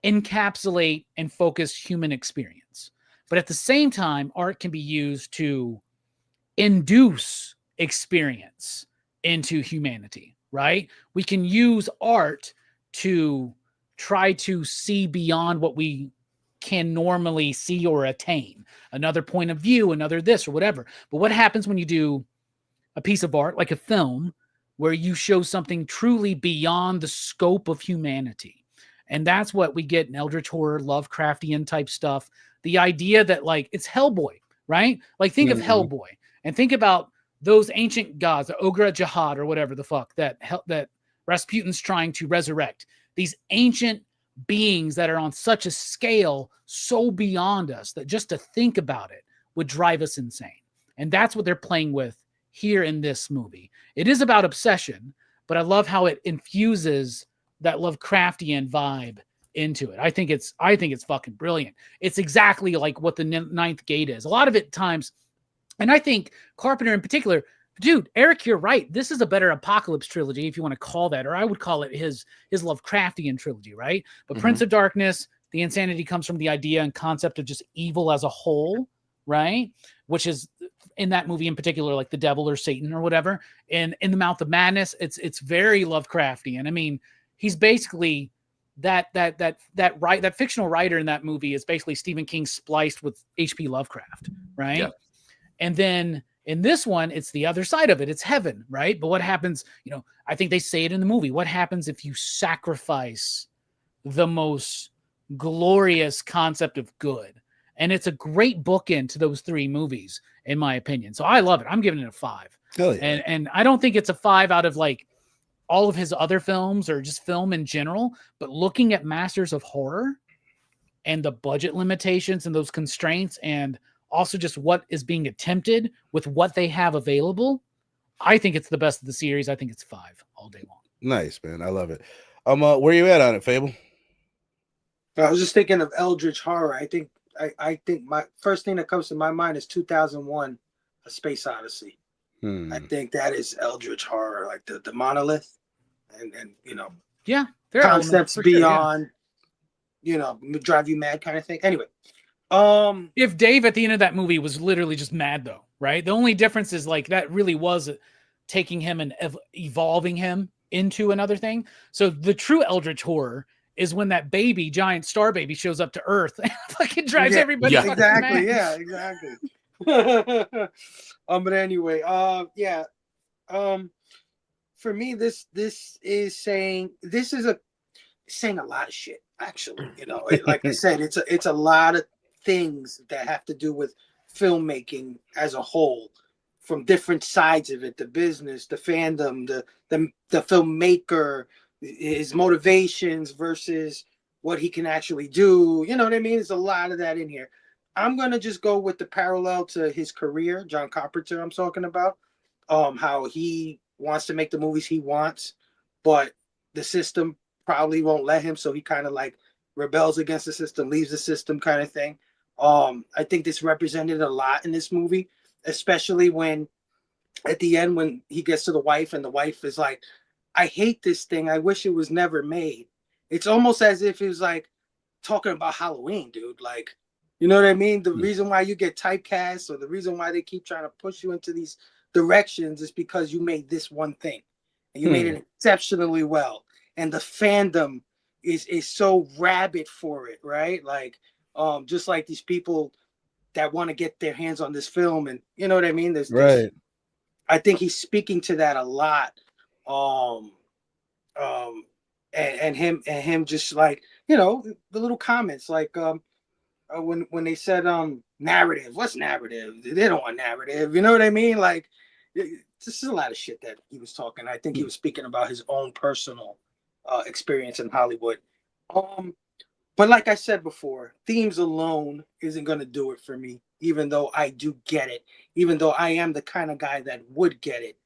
encapsulate and focus human experience. But at the same time, art can be used to induce experience into humanity, right? We can use art to try to see beyond what we can normally see or attain. Another point of view, another this or whatever. But what happens when you do a piece of art like a film where you show something truly beyond the scope of humanity? And that's what we get in Eldritch horror, Lovecraftian type stuff. The idea that like it's Hellboy, right? Like think of Hellboy and think about those ancient gods, the Ogra Jihad or whatever the fuck that Rasputin's trying to resurrect. These ancient beings that are on such a scale so beyond us that just to think about it would drive us insane. And that's what they're playing with here in this movie. It is about obsession, but I love how it infuses that Lovecraftian vibe into it. I think it's fucking brilliant. It's exactly like what the Ninth Gate is. A lot of it times, and I think Carpenter in particular, dude, Eric, you're right. This is a better Apocalypse trilogy, if you want to call that, or I would call it his Lovecraftian trilogy, right? But Prince of Darkness, the insanity comes from the idea and concept of just evil as a whole, right? Which is in that movie in particular, like the devil or Satan or whatever. And in the Mouth of Madness, it's very Lovecraftian. I mean, he's basically that fictional writer in that movie is basically Stephen King spliced with H.P. Lovecraft, right? Yeah. And then in this one, it's the other side of it. It's heaven, right? But what happens, you know, I think they say it in the movie. What happens if you sacrifice the most glorious concept of good? And it's a great bookend to those three movies, in my opinion. So I love it. I'm giving it a 5. Hell yeah. And I don't think it's a 5 out of like all of his other films or just film in general. But looking at Masters of Horror and the budget limitations and those constraints and also just what is being attempted with what they have available, I think it's the best of the series. I think it's 5 all day long. Nice, man. I love it. Where you at on it, Fable? I was just thinking of Eldritch horror. I think my first thing that comes to my mind is 2001, A Space Odyssey. I think that is Eldritch horror, like the monolith, and you know, yeah, concepts beyond, you know, drive you mad kind of thing. Anyway. If Dave at the end of that movie was literally just mad though, right? The only difference is like that really was taking him and evolving him into another thing. So the true Eldritch horror is when that baby, giant star baby, shows up to Earth and fucking drives everybody. Yeah, exactly. Mad. Yeah, exactly. But anyway, for me, this is saying a lot of shit. Actually, you know, like I said, it's a lot of things that have to do with filmmaking as a whole, from different sides of it: the business, the fandom, the filmmaker, his motivations versus what he can actually do. You know what I mean? There's a lot of that in here. I'm gonna just go with the parallel to his career, John Carpenter. I'm talking about how he wants to make the movies he wants, but the system probably won't let him, so he kind of like rebels against the system, leaves the system kind of thing. I think this represented a lot in this movie, especially when at the end when he gets to the wife and the wife is like, I hate this thing, I wish it was never made. It's almost as if it was like talking about Halloween, dude. Like, you know what I mean? The reason why you get typecast, or the reason why they keep trying to push you into these directions, is because you made this one thing and you made it exceptionally well, and the fandom is so rabid for it, right? Like, just like these people that want to get their hands on this film, and you know what I mean? There's I think he's speaking to that a lot. And him just like, you know, the little comments like when they said narrative, what's narrative? They don't want narrative, you know what I mean? Like, this is a lot of shit that he was talking. I think he was speaking about his own personal experience in Hollywood. But like I said before, themes alone isn't going to do it for me, even though I do get it, even though I am the kind of guy that would get it.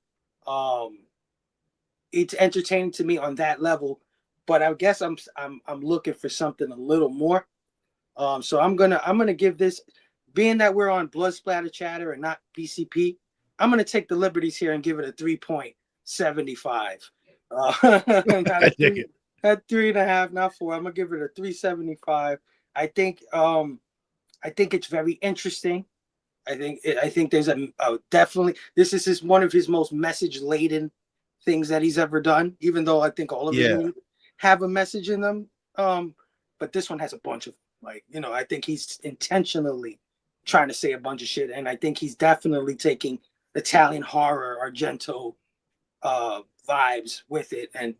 It's entertaining to me on that level, but I guess I'm looking for something a little more. So I'm gonna give this, being that we're on Blood Splatter Chatter and not BCP, I'm gonna take the liberties here and give it a 3.75. I dig it. At 3.5, not 4. I'm gonna give it a 3.75. I think it's very interesting. I think there's a definitely, this is one of his most message laden things that he's ever done, even though I think all of his Yeah. movies have a message in them. But this one has a bunch of, like, I think he's intentionally trying to say a bunch of shit, and I think he's definitely taking Italian horror, Argento vibes with it, and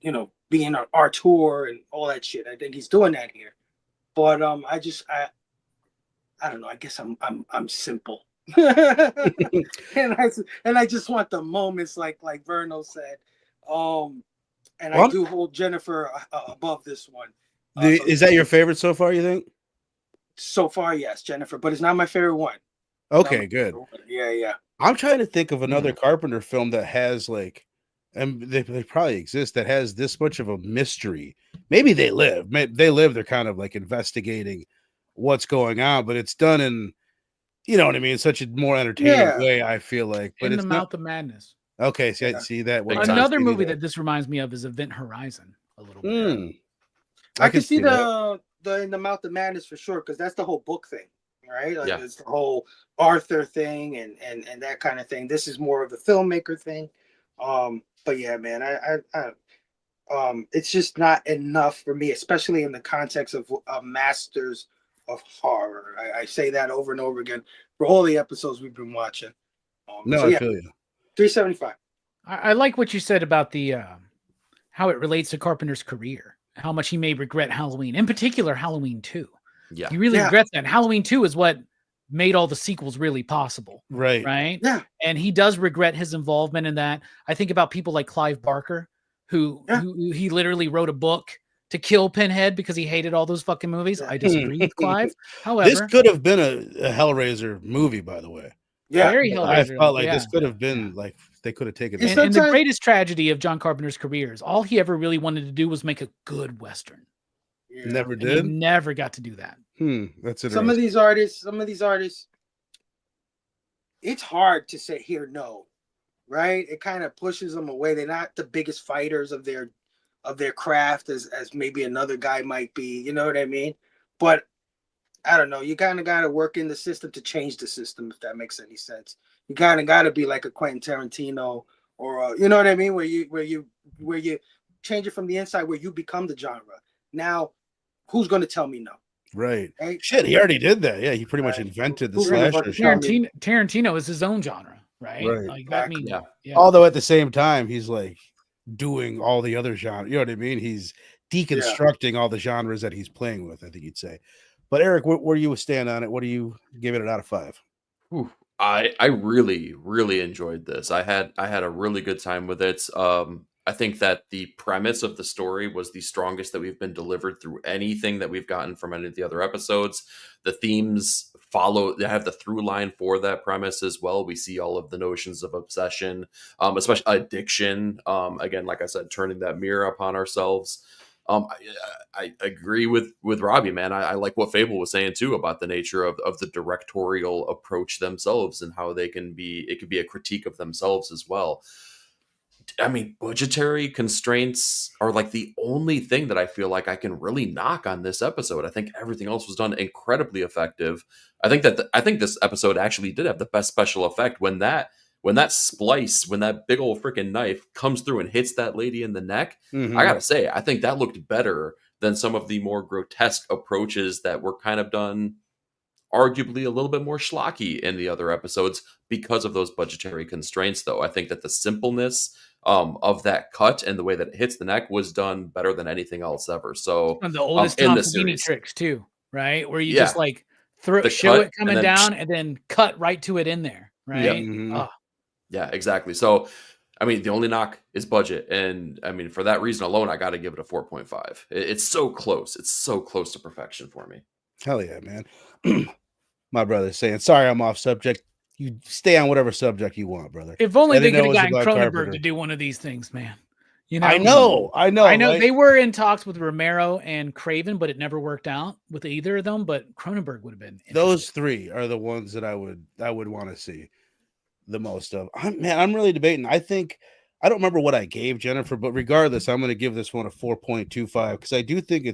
being an auteur and all that shit. I think he's doing that here. But I don't know. I guess I'm simple. and I just want the moments like Verno said. And I do hold Jennifer above this one. Is that your favorite so far, you think? So far, yes, Jennifer, but it's not my favorite one. Okay, good. Yeah. I'm trying to think of another Carpenter film that has like, and they probably exist, that has this much of a mystery. Maybe They Live. They're kind of like investigating what's going on, but it's done in, you know what I mean, such a more entertaining way, I feel like. But In it's the Mouth of Madness. Okay, see that one. Another movie that this reminds me of is Event Horizon a little bit. I can see the In the Mouth of Madness for sure, because that's the whole book thing, right? Like it's the whole Arthur thing and that kind of thing. This is more of the filmmaker thing. But yeah, man, I it's just not enough for me, especially in the context of Masters of Horror. I say that over and over again for all the episodes we've been watching. I feel you. 375. I like what you said about the how it relates to Carpenter's career, how much he may regret Halloween, in particular Halloween 2. Yeah, he really regrets that. Halloween 2 is what made all the sequels really possible. Right. Yeah. And he does regret his involvement in that. I think about people like Clive Barker, who he literally wrote a book to kill Pinhead because he hated all those fucking movies. I disagree with Clive. However, this could have been a Hellraiser movie, by the way. Yeah, very Hellraiser. I felt like this could have been like they could have taken. And the greatest tragedy of John Carpenter's career is all he ever really wanted to do was make a good Western. Yeah. Never did. He never got to do that. That's interesting. Some of these artists, it's hard to say here no, right? It kind of pushes them away. They're not the biggest fighters of their craft as maybe another guy might be. You know what I mean? But I don't know. You kind of got to work in the system to change the system, if that makes any sense. You kind of got to be like a Quentin Tarantino or you know what I mean, where you change it from the inside, where you become the genre. Now, who's going to tell me no? Right. Shit, he already did that. Yeah, he pretty much invented the slasher. Tarantino is his own genre, right? Like that means, yeah. Although at the same time, he's like doing all the other genres. You know what I mean? He's deconstructing all the genres that he's playing with, I think you'd say. But Eric, where do you stand on it? What do you give it out of 5? Ooh, I really, really enjoyed this. I had a really good time with it. I think that the premise of the story was the strongest that we've been delivered through anything that we've gotten from any of the other episodes. The themes they have the through line for that premise as well. We see all of the notions of obsession, especially addiction. Again, like I said, turning that mirror upon ourselves. I agree with Robbie, man. I like what Fable was saying too about the nature of the directorial approach themselves and how it could be a critique of themselves as well. I mean, budgetary constraints are like the only thing that I feel like I can really knock on this episode. I think everything else was done incredibly effective. I think this episode actually did have the best special effect when that big old freaking knife comes through and hits that lady in the neck. Mm-hmm. I gotta say, I think that looked better than some of the more grotesque approaches that were kind of done arguably a little bit more schlocky in the other episodes because of those budgetary constraints. Though I think that the simpleness of that cut and the way that it hits the neck was done better than anything else ever. So one of the oldest Tom Savini tricks too, right? Where you just like show it coming down and then cut right to it in there, right? Yep. Mm-hmm. Yeah, exactly. So, I mean, the only knock is budget. And I mean, for that reason alone, I got to give it a 4.5. It's so close. It's so close to perfection for me. Hell yeah, man. My brother's saying, sorry, I'm off subject. You stay on whatever subject you want, brother. If only they could have gotten Cronenberg to do one of these things, man. You know, I know. Right? They were in talks with Romero and Craven, but it never worked out with either of them. But Cronenberg would have been. Those 3 are the ones that I would want to see the most of. I'm really debating. I don't remember what I gave Jennifer, but regardless, I'm going to give this one a 4.25 because I do think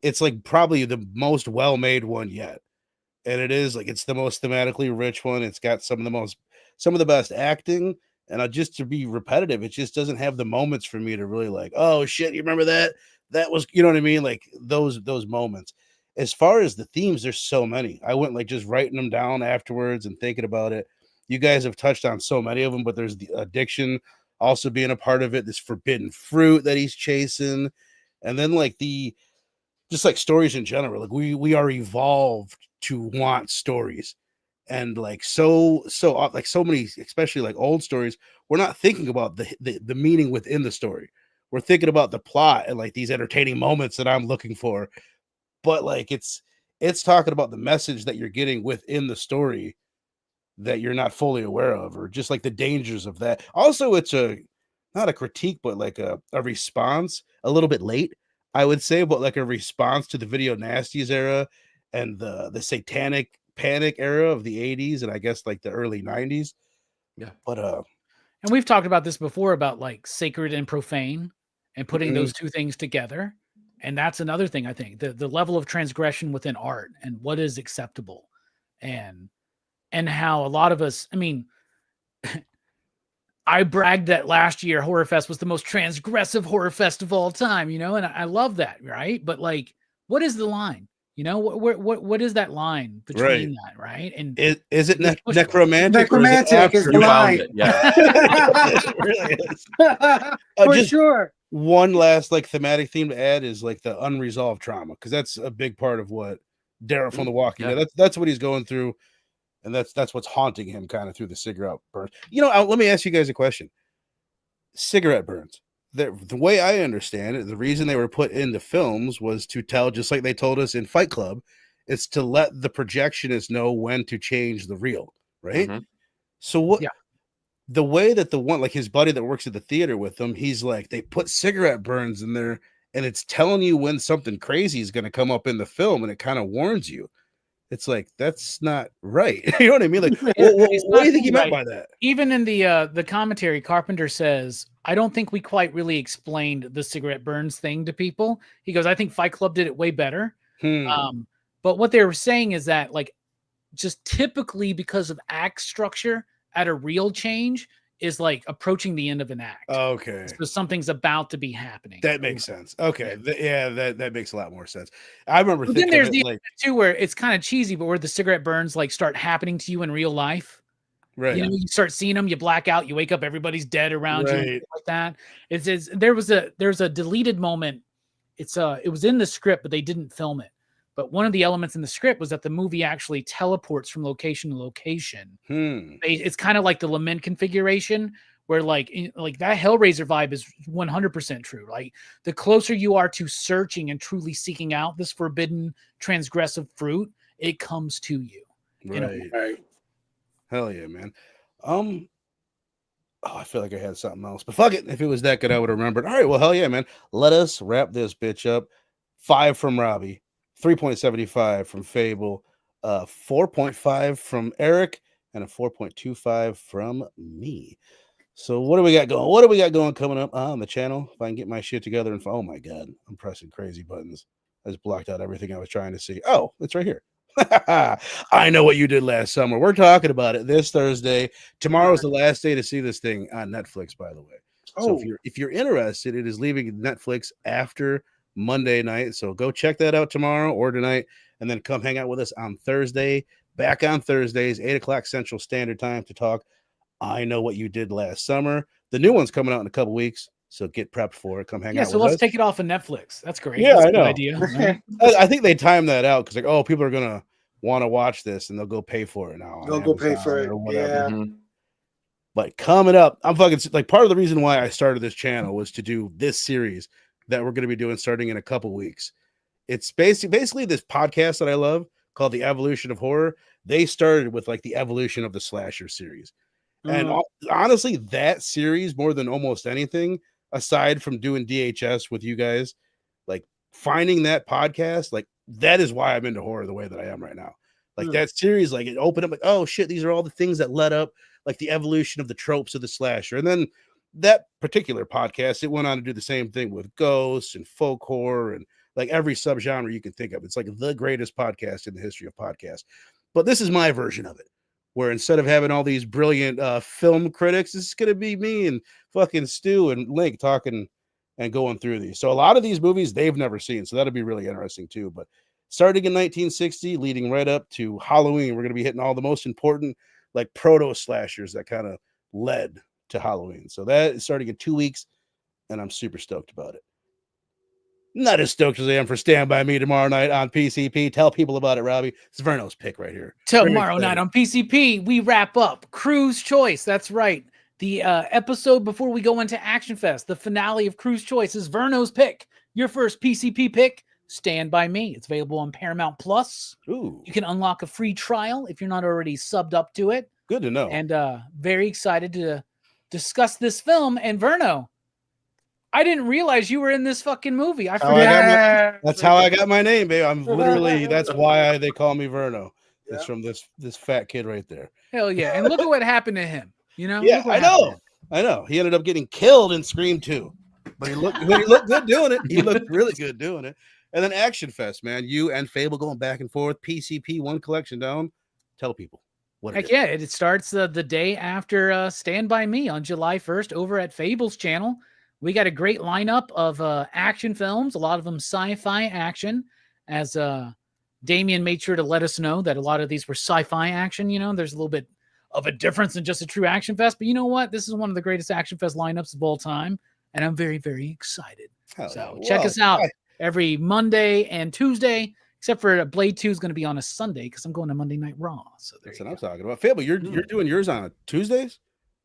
it's like probably the most well-made one yet. And it is like it's the most thematically rich one. It's got some of the best acting, And just to be repetitive, it just doesn't have the moments for me to really like, oh shit, you remember that? That was, you know what I mean? Like those moments. As far as the themes, there's so many. I went like just writing them down afterwards and thinking about it. You guys have touched on so many of them, but there's the addiction also being a part of it, this forbidden fruit that he's chasing, and then like the just like stories in general. Like we are evolved to want stories. And like so like so many, especially like old stories, we're not thinking about the meaning within the story. We're thinking about the plot and like these entertaining moments that I'm looking for. But like it's talking about the message that you're getting within the story that you're not fully aware of, or just like the dangers of that. Also, it's a not a critique, but like a response, a little bit late, I would say, but like a response to the video nasties era and the satanic panic era of the 80s and I guess like the early 90s. Yeah. But And we've talked about this before about like sacred and profane and putting those two things together. And that's another thing, I think, the level of transgression within art and what is acceptable, and how a lot of us, I mean, I bragged that last year Horror Fest was the most transgressive horror fest of all time, you know, and I love that, right? But like, what is the line? You know, what is that line between that, right? And is it necromantic? Necromantic is the line. Yeah. It really is. For just sure. One last like thematic theme to add is like the unresolved trauma, because that's a big part of what Daryl from The Walking Dead. That's what he's going through, and that's what's haunting him kind of through the cigarette burns. You know, let me ask you guys a question. Cigarette burns. The way I understand it, the reason they were put into films was to tell, just like they told us in Fight Club, it's to let the projectionist know when to change the reel, right? Mm-hmm. So what? Yeah. The way that the one, like his buddy that works at the theater with him, he's like, they put cigarette burns in there, and it's telling you when something crazy is going to come up in the film, and it kind of warns you. It's like, that's not right. You know what I mean? Like, what do you think he meant by that? Even in the commentary, Carpenter says, I don't think we quite really explained the cigarette burns thing to people. He goes, I think Fight Club did it way better. But what they were saying is that, like, just typically because of act structure at a real change is like approaching the end of an act. Okay. So something's about to be happening. That makes sense. Okay. Yeah, that makes a lot more sense. I remember thinking then there's the like too where it's kind of cheesy, but where the cigarette burns like start happening to you in real life. Right. You know, you start seeing them, you black out, you wake up, everybody's dead around you, and like that. It's there's a deleted moment. It was in the script, but they didn't film it. But one of the elements in the script was that the movie actually teleports from location to location. It's kind of like the Lament configuration, where like that Hellraiser vibe is 100% true. Like the closer you are to searching and truly seeking out this forbidden transgressive fruit, it comes to you. Right. Hell yeah, man. I feel like I had something else, but fuck it. If it was that good, I would have remembered. All right, well, hell yeah, man. Let us wrap this bitch up. 5 from Robbie, 3.75 from Fable, 4.5 from Eric, and a 4.25 from me. So what do we got going? What do we got going coming up on the channel? If I can get my shit together and oh my god, I'm pressing crazy buttons. I just blocked out everything I was trying to see. Oh, it's right here. I know what you did last summer. We're talking about it this Thursday. Tomorrow's the last day to see this thing on Netflix, by the way. So if you're interested, it is leaving Netflix after Monday night. So go check that out tomorrow or tonight, and then come hang out with us on Thursday. Back on Thursdays, 8 o'clock Central Standard Time to talk I Know What You Did Last Summer. The new one's coming out in a couple weeks, so get prepped for it. Come hang out with us. So let's take it off of Netflix. That's great. Yeah, That's I know. Good idea. I think they timed that out because, like, oh, people are gonna want to watch this, and they'll go pay for it now. They'll go pay for it or whatever. Yeah. Mm-hmm. But coming up, I'm fucking like part of the reason why I started this channel was to do this series that we're going to be doing starting in a couple weeks. It's basically this podcast that I love called The Evolution of Horror. They started with like the evolution of the slasher series. And honestly, that series, more than almost anything, aside from doing DHS with you guys, like finding that podcast, like that is why I'm into horror the way that I am right now. Like that series, like it opened up like, oh shit, these are all the things that led up, like the evolution of the tropes of the slasher. And then that particular podcast, it went on to do the same thing with ghosts and folk horror and like every subgenre you can think of. It's like the greatest podcast in the history of podcasts. But this is my version of it, where instead of having all these brilliant film critics, it's going to be me and fucking Stu and Link talking and going through these. So a lot of these movies they've never seen, so that'll be really interesting too. But starting in 1960, leading right up to Halloween, we're going to be hitting all the most important like proto slashers that kind of led to Halloween. So that is starting in 2 weeks, and I'm super stoked about it. Not as stoked as I am for Stand By Me tomorrow night on PCP. Tell people about it, Robbie. It's Verno's pick right here. Tomorrow night on PCP, we wrap up Crew's Choice. That's right. The episode before we go into Action Fest, the finale of Crew's Choice is Verno's pick. Your first PCP pick, Stand By Me. It's available on Paramount Plus. Ooh, You can unlock a free trial if you're not already subbed up to it. good to know. And very excited to discuss this film. And Verno, I didn't realize you were in this fucking movie. I forgot. That's how I got my name, babe. I'm literally, that's why they call me Verno. It's from this fat kid right there. Hell yeah. And look at what happened to him. You know? Yeah, Look what I happened to know. him. I know. He ended up getting killed in Scream 2. But he looked good doing it. He looked really good doing it. And then Action Fest, man. You and Fable going back and forth. PCP one collection down. Tell people what it Heck is. yeah. It starts the day after Stand By Me on July 1st over at Fable's channel. We got a great lineup of action films, a lot of them sci-fi action, as Damien made sure to let us know that a lot of these were sci-fi action. You know, there's a little bit of a difference than just a true action fest. But you know what? This is one of the greatest action fest lineups of all time. And I'm very, very excited. So check us out every Monday and Tuesday, except for Blade 2 is going to be on a Sunday because I'm going to Monday Night Raw. So That's what I'm talking about. Fable, you're doing yours on Tuesdays?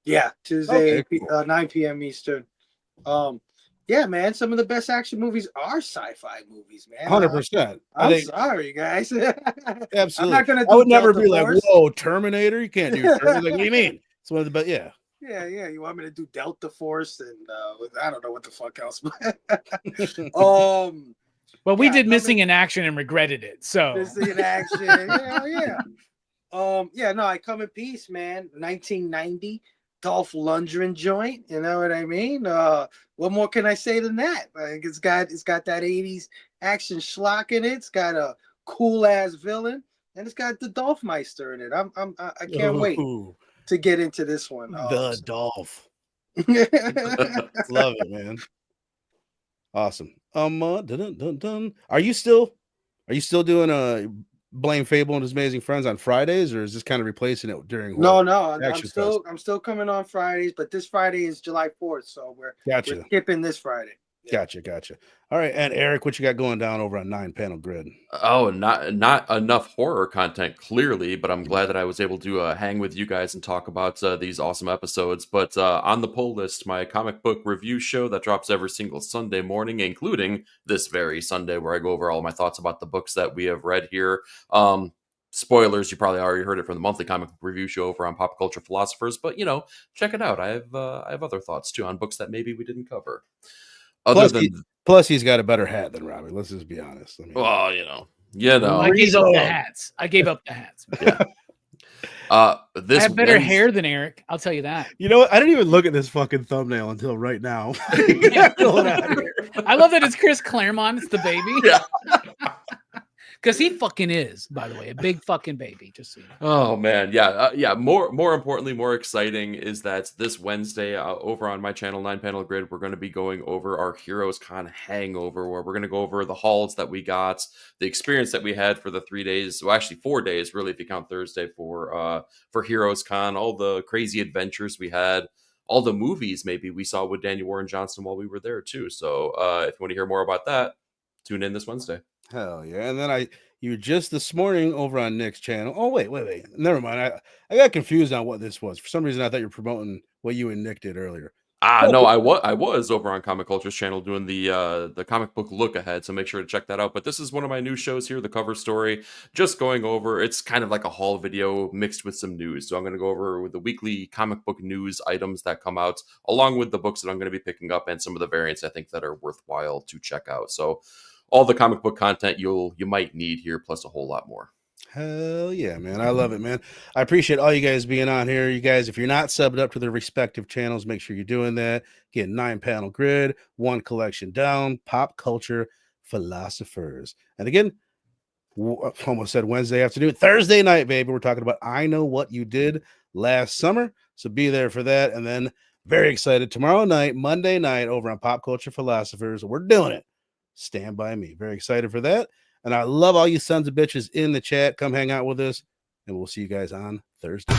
Yeah, Tuesday, Okay, cool. 9 p.m. Eastern. Yeah, man, some of the best action movies are sci-fi movies, man. 100%. I'm sorry, guys. Absolutely. I'm not gonna. I would never Delta be like, Force. whoa, Terminator. You can't do Terminator. Like, what do you mean? It's one of the best. Yeah. Yeah. You want me to do Delta Force and I don't know what the fuck else. Well, we did Missing in Action and regretted it. So Missing in Action. No, I come in peace, man. 1990. Dolph Lundgren joint, you know what I mean? What more can I say than that? Like it's got that 80s action schlock in it. It's got a cool ass villain, and it's got the Dolphmeister in it. I can't wait to get into this one. The Dolph. Love it, man. Awesome. Are you still doing Blame Fable and His Amazing Friends on Fridays, or is this kind of replacing it during? No, I'm still coming on Fridays, but this Friday is July 4th, so we're skipping this Friday. Yeah. Gotcha. All right, and Eric, what you got going down over on 9-Panel Grid? Oh, not enough horror content, clearly, but I'm glad that I was able to hang with you guys and talk about these awesome episodes. But on the poll list, my comic book review show that drops every single Sunday morning, including this very Sunday, where I go over all my thoughts about the books that we have read here. Spoilers, you probably already heard it from the monthly comic book review show over on Pop Culture Philosophers, but check it out. I have other thoughts too on books that maybe we didn't cover. Plus, he's got a better hat than Robbie. Let's just be honest. I mean, well, I gave up the hats. Yeah. I have better hair than Eric. I'll tell you that. You know what? I didn't even look at this fucking thumbnail until right now. I love that it's Chris Claremont. It's the baby. Yeah. Because he fucking is, by the way, a big fucking baby. Just so you know. Oh man, yeah. More importantly, more exciting is that this Wednesday over on my channel 9-Panel Grid, we're going to be going over our Heroes Con hangover, where we're going to go over the hauls that we got, the experience that we had for the 3 days, well, actually 4 days, really, if you count Thursday for Heroes Con, all the crazy adventures we had, all the movies maybe we saw with Daniel Warren Johnson while we were there too. So if you want to hear more about that, tune in this Wednesday. Hell yeah. And then you just this morning over on Nick's channel. Oh, wait. Never mind. I got confused on what this was. For some reason, I thought you were promoting what you and Nick did earlier. No, I was over on Comic Culture's channel doing the comic book look ahead, so make sure to check that out. But this is one of my new shows here, The Cover Story, just going over, it's kind of like a haul video mixed with some news. So I'm going to go over with the weekly comic book news items that come out, along with the books that I'm going to be picking up and some of the variants I think that are worthwhile to check out. So all the comic book content you might need here, plus a whole lot more. Hell yeah, man. I love it, man. I appreciate all you guys being on here. You guys, if you're not subbed up to their respective channels, make sure you're doing that. Get 9-Panel Grid, one collection down, Pop Culture Philosophers. And again, almost said Wednesday afternoon, Thursday night, baby. We're talking about I Know What You Did Last Summer. So be there for that. And then very excited tomorrow night, Monday night, over on Pop Culture Philosophers. We're doing it. Stand by me. Very excited for that. And I love all you sons of bitches in the chat. Come hang out with us, and we'll see you guys on Thursday.